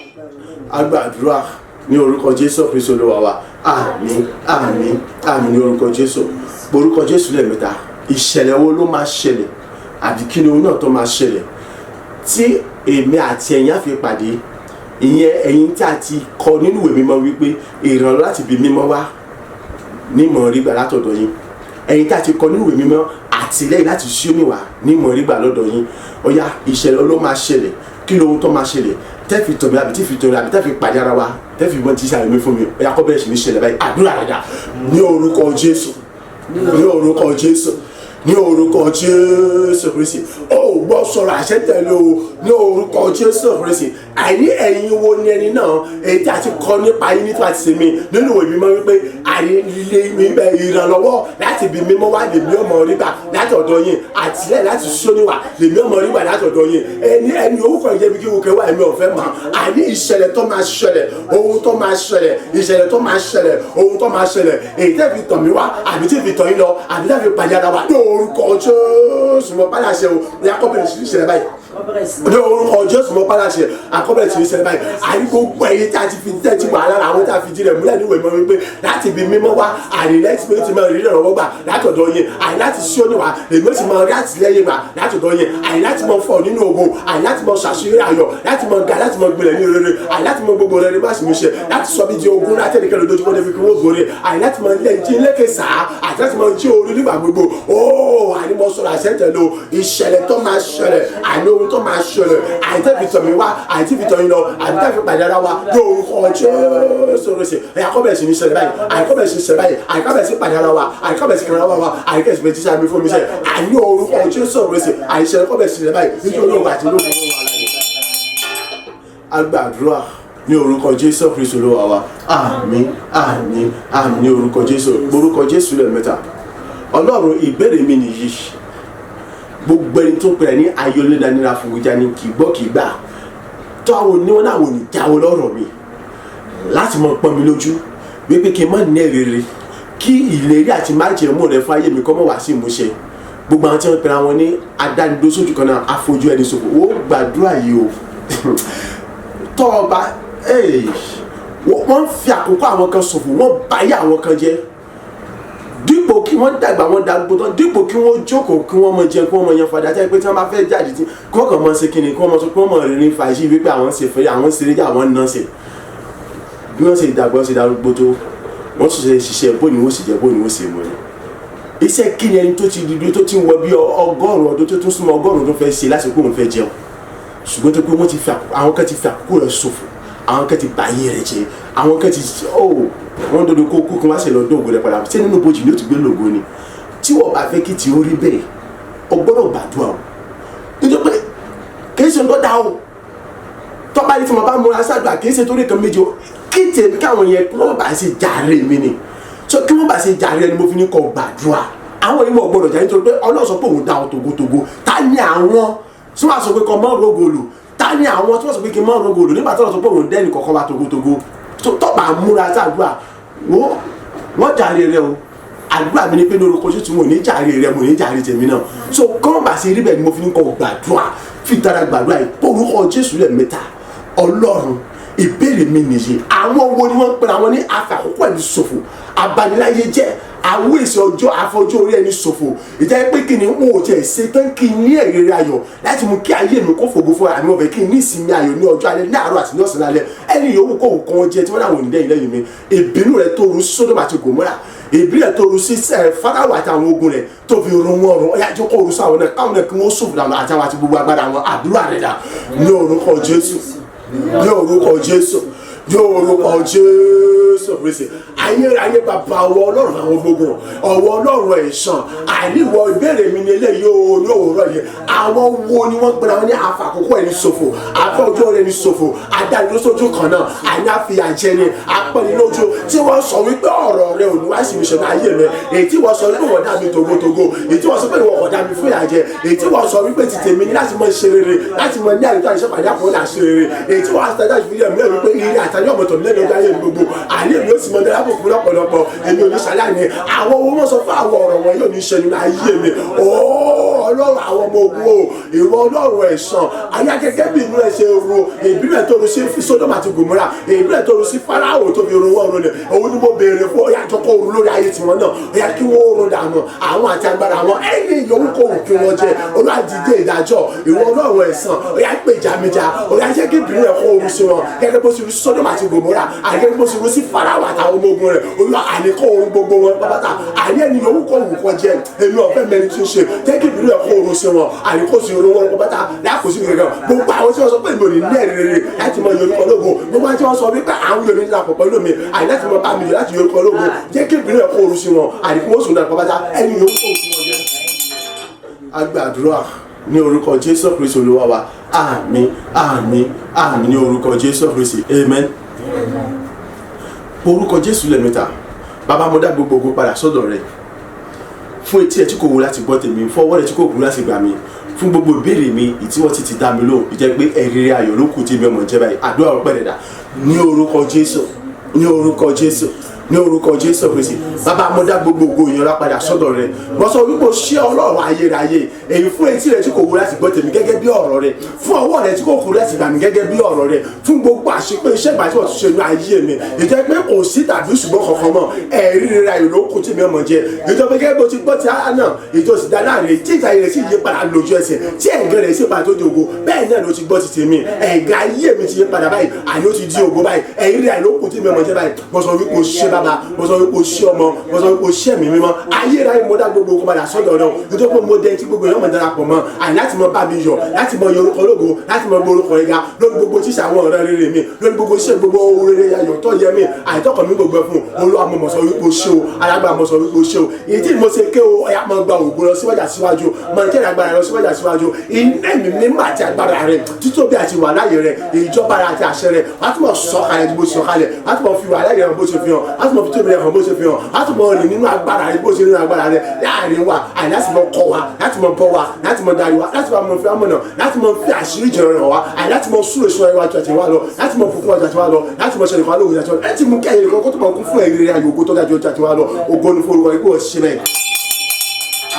Agbàdúrà ní orúkọ Jésù Kristi Olúwa wa àmín àmín àmín ní orúkọ Jésù. Orúkọ Jésù lẹ́ẹ̀mẹ́ta ìṣẹ̀lẹ̀ wo ló máa ṣẹlẹ̀ àbí kí ni ohun náà tó máa ṣẹlẹ̀ tí èmi àti ẹ̀yin á fi pàdé, ìyẹn ẹ̀yin tí a ti kọ nínú ìwé mímọ́ wípé ìrànlọ́wọ́ láti ibi mímọ́ wá ní mọ̀ rí gbà látọ̀dọ̀ yín, ẹ̀yin tí a ti kọ nínú ìwé mímọ́ àtìlẹ́yìn láti ṣí níwà ní mọ̀ rí gbà lọ́dọ̀ yín. Ọ̀yá ìṣẹ̀lẹ̀ ló máa ṣẹlẹ̀, kí lóhun tó máa ṣẹlẹ̀ tẹ́ fi tọ̀ mí àbí tí fi tọ̀ mí àbí tẹ́ fi pàdé ara wa tẹ́ fi wọ́n ti ṣàyẹ̀mí fún mi. Ọ̀yá kọ́ bẹ̀rẹ̀ sí ní ṣẹlẹ̀ báyìí. Àdúrà rẹ̀ ní orúkọ Jésù, ní orúkọ Jésù, ní orúkọ Jésù Kristi. Ó gbọ́ sọ̀rọ̀ àṣẹ tẹ̀lé o ní orúkọ Jésù Kristi. Àìní ẹ̀yin wo ni ẹni náà èyí tí a ti kọ́ nípa yín nípa ti sèmi nínú ìwé mímọ́ wípé àìlè mi bẹ ìrànlọ́wọ́ láti ibi mímọ́ wá lèmi ọmọ rígbà láti ọ̀dọ̀ yín, àtìlẹ́yìn láti ṣóníwà lèmi ọmọ rígbà láti ọ̀dọ̀ yín. Ẹni orúkọ ìjẹ́bi kí wọ́n wá ẹ̀mí ọ̀fẹ́ mọ́. Àní ìṣẹ̀lẹ̀ tó máa ṣẹlẹ̀, ohun tó máa ṣẹlẹ̀, ìṣẹ̀lẹ̀ tó máa ṣẹlẹ̀, ohun tó máa ṣẹlẹ̀, èyí tẹ́ fi tọ̀ mí wá àbí tí fi tọ̀ yín lọ àbí tẹ́ fi pàdé ara wa ní orúkọ Jésù mọ́ pàdásẹ̀ o. Ní akọ́bẹ̀rẹ̀ sí ìṣẹ̀lẹ̀ báyìí ní orúkọ Jésù mọ́ pàdásẹ̀ akọ́bẹ̀rẹ̀ sí ìṣẹ̀lẹ̀ báyìí. Àní gbogbo ẹ̀yin tí a ti fi tẹ́tí wà lára àwọn tí a fi jí rẹ̀ múlẹ̀ níwèé mọ́ wípé láti ibi mímọ́ wá àrílẹ́tì pé ó ti máa rí ìrànlọ́wọ́ gbà látọ̀dọ̀ yín, àní láti ṣí òníwà èmi ó ti máa rí àtìlẹ́yìn gbà látọ̀dọ̀ yín, àní láti máa fọ̀ nínú ogun, àní láti máa ṣàṣírí ayọ̀, láti máa ga, láti máa gbilẹ̀ ní rere, àní láti máa gbogbo rere bá sì mí ṣe, láti sọ bí di ogun láti ẹnìkan lójoojúmọ́ débi kí wọ́n gbòòrè, àní láti máa lẹ́yìn jí lékè sàá àti láti máa jí orí nígbà gbogbo. Ó àní mo sọ̀rọ̀ àṣẹ tẹ̀lé o, ìṣẹ̀lẹ̀ tó máa ṣẹlẹ̀, àní ohun tó máa ṣẹlẹ̀, àní tẹ́ fi tọ̀ mí wá, àní tí fi tọ̀ yín lọ, àní tẹ́ fi pàdé ara wa lórúkọ Jésù Kristi. Ẹ̀yà kọ́ bẹ̀rẹ̀ sí ní ṣẹlẹ̀ báyìí, àní kọ́ bẹ̀rẹ̀ sí ní ṣẹlẹ̀ báyìí, àní kọ́ bẹ̀rẹ̀ sí pàdé ara wa, àní kọ́ bẹ̀rẹ̀ sí kàn ara wa, àní kẹ́ sì tíṣà mi fún mi sẹ́, àní orúkọ Jésù Kristi, àní ṣẹlẹ̀ kọ́ bẹ̀rẹ̀ sí ṣẹlẹ̀ báyìí nítorí òun àti lóògùn wọn wà láyé. Agbàdúrà ní orúkọ Jésù Kristi Olúwa wa. Àmín, àmín, àmín ní orúkọ Jésù. Orúkọ Jésù lẹ́ẹ̀mẹ́ta. Ọlọ́run ìbéèrè mi nìyí. Gbogbo ẹni tó pẹ̀lẹ́ ní ayọ̀lẹ́dánira fòwújà ni kì í gbọ́ kì í gbà. Tó àwọn oníwọ́n náà wò ní jáwọ́ lọ́rọ̀ mi láti mọ pọ́n mi lójú wípé kí n má ní èrèrè kí ìlérí àti májẹ̀mú rẹ fún ayé mi kọ́ mọ́ wá sí ìmúṣẹ. Gbogbo àwọn tí wọ́n pẹ̀lẹ́ àwọn ní adánidó sójú kan náà afojú ẹni ṣòfò. Ó gbàdúrà yìí o. Tọ́ ọba wọ́n fi àkókò àwọn kan ṣòfò, wọ́n báyé àwọn kan jẹ́. Dípò kí wọ́n dàgbà wọn darúgbó tán, dípò kí wọ́n jókòó kí wọ́n mọ jẹ kí wọ́n mọ yan fàdá jẹ́ pé tí wọ́n bá fẹ́ jáde tí kí wọ́n kàn mọ ṣe kíni kí wọ́n mọ sọ pé wọ́n mọ rìnrìn fàájì wípé àwọn ṣe fẹ́ àwọn ṣeré jà wọ́n ná ṣe. Bí wọ́n ṣe dàgbà ṣe darúgbó tó wọ́n sì ṣe ṣiṣẹ́ bó ni wọ́n sì jẹ́ bó ni wọ́n sì mọ̀ ni. Iṣẹ́ kíni ẹni tó ti dúdú tó ti ń wọ bí ọgọ́rùn-ún ọdún tó tún súnmọ́ ọgọ́rùn-ún tó fẹ́ ṣe lásìkò òun fẹ́ jẹun. Ṣùgbọ́n tó pé wọ́n ti fi àwọn kan ti fi àkókò rẹ̀ ṣòfò, àwọn kan ti bàyé rẹ̀ jẹ́, àwọn kan ti wọ́n dodo kó kú kí wọ́n á ṣe lọ dóògùn rẹ̀ padà ṣé nínú bojì ni ó ti gbé lògùn ni. Tí wọ́n bá fẹ́ kí tí ó rí bẹ́ẹ̀ o gbọ́dọ̀ gbàdúrà o, nítorí pé kì í ṣe ń dọ́dá o. Tọ́ba ní tí mo bá múra ṣáàdùà kì í ṣe torí kan méjì o, kí tèmi káwọn yẹn kí wọ́n bá ṣe jàre mi ni, so kí wọ́n bá ṣe jàre ni mo fi ní kọ́ gbàdúrà. Àwọn ìmọ̀ gbọ́dọ̀ jà nítorí pé Ọlọ́run sọ pé òun dá ọ togotogo. Ta ni àwọn tí wọ́n sọ pé kọ́ mọ́ rogolo? Ta ni àwọn tí wọ́n sọ pé kí n mọ́ rogolo nígbà tí wọ́n sọ pé òun dẹ́ni kọ̀ọ̀kan wa togotogo? Tọ́ba múra ṣáàdùà wọ́n jàre rẹ o. Àdúrà mi ni pé lórúkọ Jésù mo ní jàre rẹ mo ní jàre tèmi náà. So kọ́ bá ṣe rí bẹ́ẹ̀ ni mo fi ní kọ́ gbàdúrà, fi dára gbàdúrà yìí orúkọ Jésù lẹ́ẹ̀mẹ́ta. Ọlọ́run ìbéèrè mi nìyí, àwọn wo ni wọ́n pera wọn ní àfàkókò ẹni ṣòfò, abaniláyé jẹ́, àwọn èsì ọjọ́ àfọjọ́ orí ẹni ṣòfò. Ìjẹ́ pé kí ni wọn ò tiẹ̀ ṣe tán kí n ní èrè ayọ̀ láti mú kí ayé mi kó fògo fún àmì ọbẹ̀ kí n ní ìsinmi ayọ̀ ní ọjọ́ alẹ́ ní àárọ̀ àti ní ọ̀sán alẹ́. Ẹni yòówù kó kàn jẹ tí wọ́n láwọn òǹdẹ́ ilẹ̀ yìí mi. Ìbínú rẹ̀ tó ru Sódómù àti Gòmórà, ìbí rẹ̀ tó ru sí Fáráò àti àwọn ogun rẹ̀ tó fi run wọn run ọ̀yá jókòó rú sáwọn náà káwọn náà kí wọ́n ṣòfò dànù àti àwọn àti gbogbo agbára wọn. Àdúrà rẹ̀ dà ní orúkọ Jésù, ní orúkọ Jésù, ní orúkọ Jésù Kristi. Ayérayé bàbá ọwọ́ Ọlọ́run àwọn gbogbo ọwọ́ Ọlọ́run ẹ̀san àìníwọ̀ ìbéèrè mi ní eléyìí o ní òwúrọ̀ yìí. Àwọn wo ni wọ́n pera wọn ní àfàkókò ẹni ṣòfò, àfọjọ́ rẹ̀ ní ṣòfò, adánilóṣojú kan náà, àìní àfìyàjẹni, apẹnilójú tí wọ́n sọ wípé ọ̀rọ̀ rẹ̀ ò ní wá sí ìṣẹ̀lẹ̀ ayé rẹ̀, èyí tí wọ́n sọ wípé wọ́n dá mi togotogo, èyí tí wọ́n sọ pé wọ́n kọ̀ dá mi fún ìyàjẹ, èyí tí wọ́n sọ wípé ti tèmi ní láti mọ ṣe rere, láti mọ ní àyíká ìṣẹ́ pàdé àpò náà ṣe rere, èyí tí wọ́n á sọ ìfìdí ẹ̀mí wípé ìrìn àtàlẹ́ ọ̀mọ̀tọ̀ lẹ́nu ọjọ́ ayé gbogbo àní èmi ó sì mọ dára fún lọ́pọ̀lọpọ̀ èmi ò ní ṣàlàyé àwọn owó wọn sọ fún àwọn ọ̀rọ̀ wọn yóò ní ṣe nínú ayé mi. ọlọ́run àwọn ọmọ ogun o ìwọ ọlọ́run ẹ̀san ayé gẹ́gẹ́ bí inú ẹ̀ ṣe ru ìbílẹ̀ tó ru sí Sódómù àti Gòmórà ìbílẹ̀ tó ru sí Fáráò tó fi ru ọ̀run rẹ̀ òun ni mo béèrè fún ọ̀yà tó kọ́ òru lórí ayé tiwọn náà ọ̀yà kí wọ́n rún dànù àwọn àti agbára wọn ẹni yòówù kò wù kí wọ́n jẹ olùwàdìdé ìdájọ́ ìwọ ọlọ́run ẹ̀san ọ̀yà pé ìjàmíjà ọ̀yà jẹ́ kí ìbílẹ̀ kọ́ òru sí wọn gẹ́gẹ́ bó ṣe ru Sódómù àti Gòmórà àgẹ́gẹ́ bó ṣe ru sí Fáráò àtàwọn ọmọ ogun rẹ̀ olúwa àníkọ́ òru gbogbo wọn pápátá àní ẹni yòówù kò wù kọ́ jẹ èmi ọ̀fẹ́ mẹ́rin tí ń ṣe jẹ́ kí ìbílẹ̀ kọ́ òru sí wọn àníkọ́ sí òru wọn pápátá láàkóso gẹ́gẹ́ gbogbo àwọn tí wọ́n sọ pé ìmọ̀ ní lẹ́ẹ̀rẹ̀rẹ̀ láti mọ yorùkọ lógo gbogbo àwọn tí wọ́n sọ wípé àwọn yorùbá ní àpò pẹ̀lú mi àní láti mọ bá mi láti yorùkọ lógo jẹ́ kí ìbílẹ̀ kọ́ òru sí wọn àníkọ́ wọ́n sùn náà pápátá ẹni yòówù kọ́ òru sí wọn jẹ́. A gbàdúrà ní orúkọ Jésù Kristi Olúwa wa àmín àmín àmín ní orúkọ Jésù Kristi amen. Orúkọ Jésù lẹ́mẹ̀ta bàbá mo dá gbogbo ogun padà sọ́dọ̀ rẹ̀ fún etí ẹ̀ tí kò wù láti gbọ́ tèmi fún ọwọ́ rẹ̀ tí kò wù láti gbà mí fún gbogbo ìbéèrè mi ìtí wọ́n ti dá mi lóhùn ìjẹ́ pé ẹ̀rí ayọ̀ ló kù tí mi ọmọ jẹ́ báyìí àdúrà ọpẹ́ dẹ̀dà ní orúkọ Jésù ní orúkọ Jésù ní orúkọ Jésù Kristi bàbá mo dá gbogbo ògo ìyànlá padà sọ́dọ̀ rẹ̀ mo sọ wípé o ṣé ọlọ́run ayérayé èyí fún etí rẹ̀ tí kò wù láti gbọ́ tèmi gẹ́gẹ́ bí ọ̀rọ̀ rẹ̀ fún ọwọ́ rẹ̀ tí kò wù láti gbà mí gẹ́gẹ́ bí ọ̀rọ̀ rẹ̀ fún gbogbo àṣepé iṣẹ́ ìgbà tí wọ́n ti ṣe ní ayé mi ìjẹ́ pé kò sí tàbí ṣùgbọ́n kankan mọ́ ẹ̀rí rẹ̀ ayọ̀ ló kù tí mi ọmọ jẹ ìjọba gẹ́gẹ́ bó ti gbọ́ ti àná ìjọ sì dá láàrin tí ìjà rẹ̀ sì yí padà lójú ẹsẹ̀ tí ẹ̀gẹ́ rẹ̀ sì padà tó di ògo bẹ́ẹ̀ náà ló ti gbọ́ ti tèmi ẹ̀gá ayé mi ti yí padà báyìí àní ó ti di ògo báyìí ẹ̀rí rẹ̀ ló kù tí mi ọmọ jẹ báyìí mo sọ wípé o ṣé bàbá mo sọ wípé o ṣé ọmọ mo sọ wípé o ṣé ẹ̀mí mímọ́ ayé rẹ̀ mo dá gbogbo okun padà sọ́dọ̀ náà nítorí pé mo dẹ́ tí gbogbo èèyàn mọ̀ darapọ̀ mọ́ àní láti mọ bá mi yọ̀ láti mọ yorùkọ lógo láti mọ gbórúkọ ẹ̀ga lórí gbogbo tíṣà àwọn ọ̀rẹ́ rere mi lórí gbogbo iṣẹ́ gbogbo rere ayọ̀ tó yẹ mi àìtọ́kọ̀ mi gbogbo fún olúwa mo sọ wípé o ṣé o alágbára mo sọ wípé o ṣé o èyí tí mo ṣe ké o ẹ̀yà mọ gba ògo lọ síwájú mọ ìkẹ́rẹ́ agbára lọ síwájú iná ẹ̀mí mímọ́ àti agbára rẹ títóbi àti wà láyé rẹ ìjọba rẹ àti àṣẹ rẹ wàá tún mọ sọ̀kalẹ̀ bó ṣe sọ̀kalẹ̀ wàá tún mọ fi wà láyé rẹ bó ṣe fi hàn wàá tún mọ fi tóbi rẹ hàn bó ṣe fi hàn wàá tún mọ rìn nínú agbára rẹ bó ṣe nínú agbára rẹ láàrin wa àyè láti mọ kọ́ wa láti mọ bọ́ wa láti mọ darí wa láti mọ fi amọ̀nà láti mọ fi àṣírí jẹrọ rẹ wa àyè láti mọ súrò ìṣúná ẹwà àti àtiwá lọ láti mọ bùkún àti àtiwá lọ láti mọ ṣẹlẹ̀ fún alóògùn àti àtiwá láti mú kí ẹ̀yẹ kó tó mọ kún fún ẹ̀rí ayò ògo tó dájú àti àtiwá lọ ògo ní forúkọ ikú ọ̀ṣẹ́ mẹ́.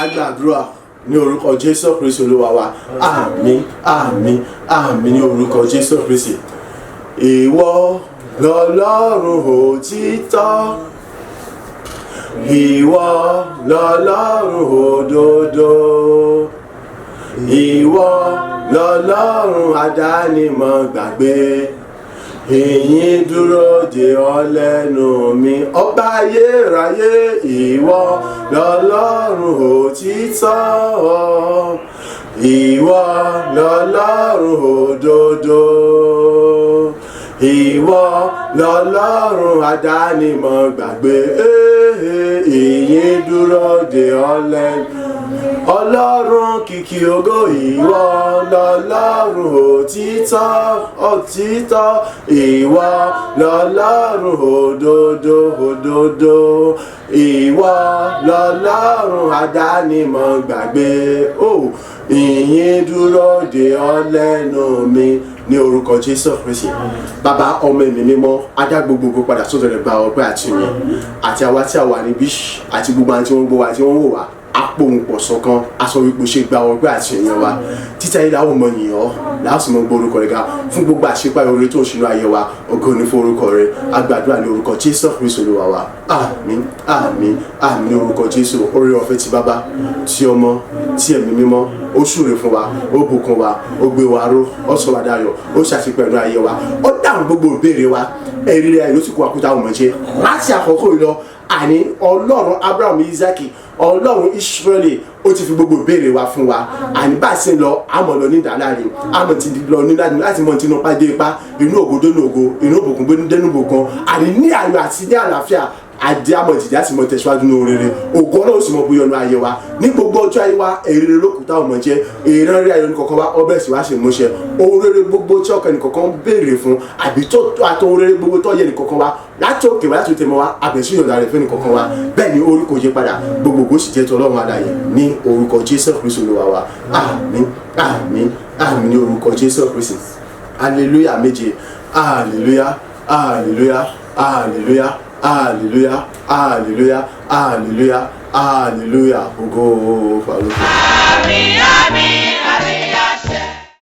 A gbàdúrà ní orúkọ Jésù Kristi Olúwa wa àmín àmín àmín ní orúkọ Jésù Kristi. Ìwọ lọ́lọ́run òtítọ́ ìwọ lọ́lọ́run òdodo ìwọ lọ́lọ́run àdánimọ̀ gbàgbé ìyìn dúró de ọ lẹ́nu mi ọba ayérayé ìwọ lọ́lọ́run òtítọ́ ìwọ lọ́lọ́run òdodo ìwọ lọ́lọ́run àdánimọ̀ gbàgbé ìyìn dúró de ọ lẹ́nu ọlọ́run kìkì ògo ìwọ lọ́lọ́run òtítọ́ ìwọ lọ́lọ́run òdodo ìwọ lọ́lọ́run àdánimọ̀ gbàgbé ìyìn dúró de ọ lẹ́nu mi ní orúkọ Jésù Kristi bàbá ọmọ ẹ̀mí mímọ́ adá gbogbo padà sọ́dọ̀ rẹ̀ gba ọpẹ́ àti ìyìn àti àwa tí a wà níbí àti gbogbo àwọn tí wọ́n ń gbọ́ wa tí wọ́n ń wò wá apòǹpọ̀ sọ̀kan aṣọ wípé ṣe gba ọgbẹ́ àti ẹ̀yàn wa títà yìí láwọn ọmọ yìnyín ọ́ láàsì mọ́ gbórúkọ rẹ̀ ga fún gbogbo àṣepá orí tó ń ṣe ní ayé wa ògo ní fún orúkọ rẹ̀ agbàdúrà ní orúkọ Jésù Kristi Olúwa wa àmín àmín àmín ní orúkọ Jésù orí ọ̀fẹ́ ti bàbá ti ọmọ ti ẹ̀mí mímọ́ ó súre fún wa ó bùkún wa ó gbé wa ró ó sọ wa dayọ̀ ó ṣàṣepẹ̀ ní ayé wa ó dáhùn gbogbo ìbéèrè wa ẹ̀rí rẹ̀ ló sì kó àkútà ọmọ jẹ láti àkọ́kọ́ ìlọ àní Ọlọ́run Abraham Isaki Ọlọ́run Israeli ó ti fi gbogbo ìbéèrè wa fún wa àní bá a ṣe ń lọ àmọ́ lọ ní ìdáláre àmọ́ ti lọ ní láti mọ tinú pa dé ipa inú ògo dénú ògo inú òbùkún dénú òbùkún àní ní ayọ̀ àti ní àlàáfíà àdé àmọ̀ ìdíjà sì mọ tẹ̀síwájú ní oríire ògo Ọlọ́run sì mọ bóyá ọ̀nà ayé wa ní gbogbo ọjọ́ ayé wa èrè lókùtà ọmọ jẹ́ èrè rí ayọ̀ nìkọ̀kan wa ọbẹ̀ sì wá ṣe múṣẹ oríire gbogbo tí ọkàn nìkọ̀kan béèrè fún àbí tó àtọ oríire gbogbo tó yẹ nìkọ̀kan wa láti òkè wa láti òtẹ̀ mọ́ wa àbẹ̀sí ìyọ̀dà rẹ̀ fún nìkọ̀kan wa bẹ́ẹ̀ ni orí kò yí padà gbogbo ògo sì jẹ́ ti Ọlọ́run alààyè ní orúkọ Jésù Kristi Olúwa wa àmín àmín àmín ní orúkọ Jésù Kristi hallelujah méje hallelujah hallelujah hallelujah hallelujah hallelujah hallelujah hallelujah ògo fàlùkù. àmín àmín.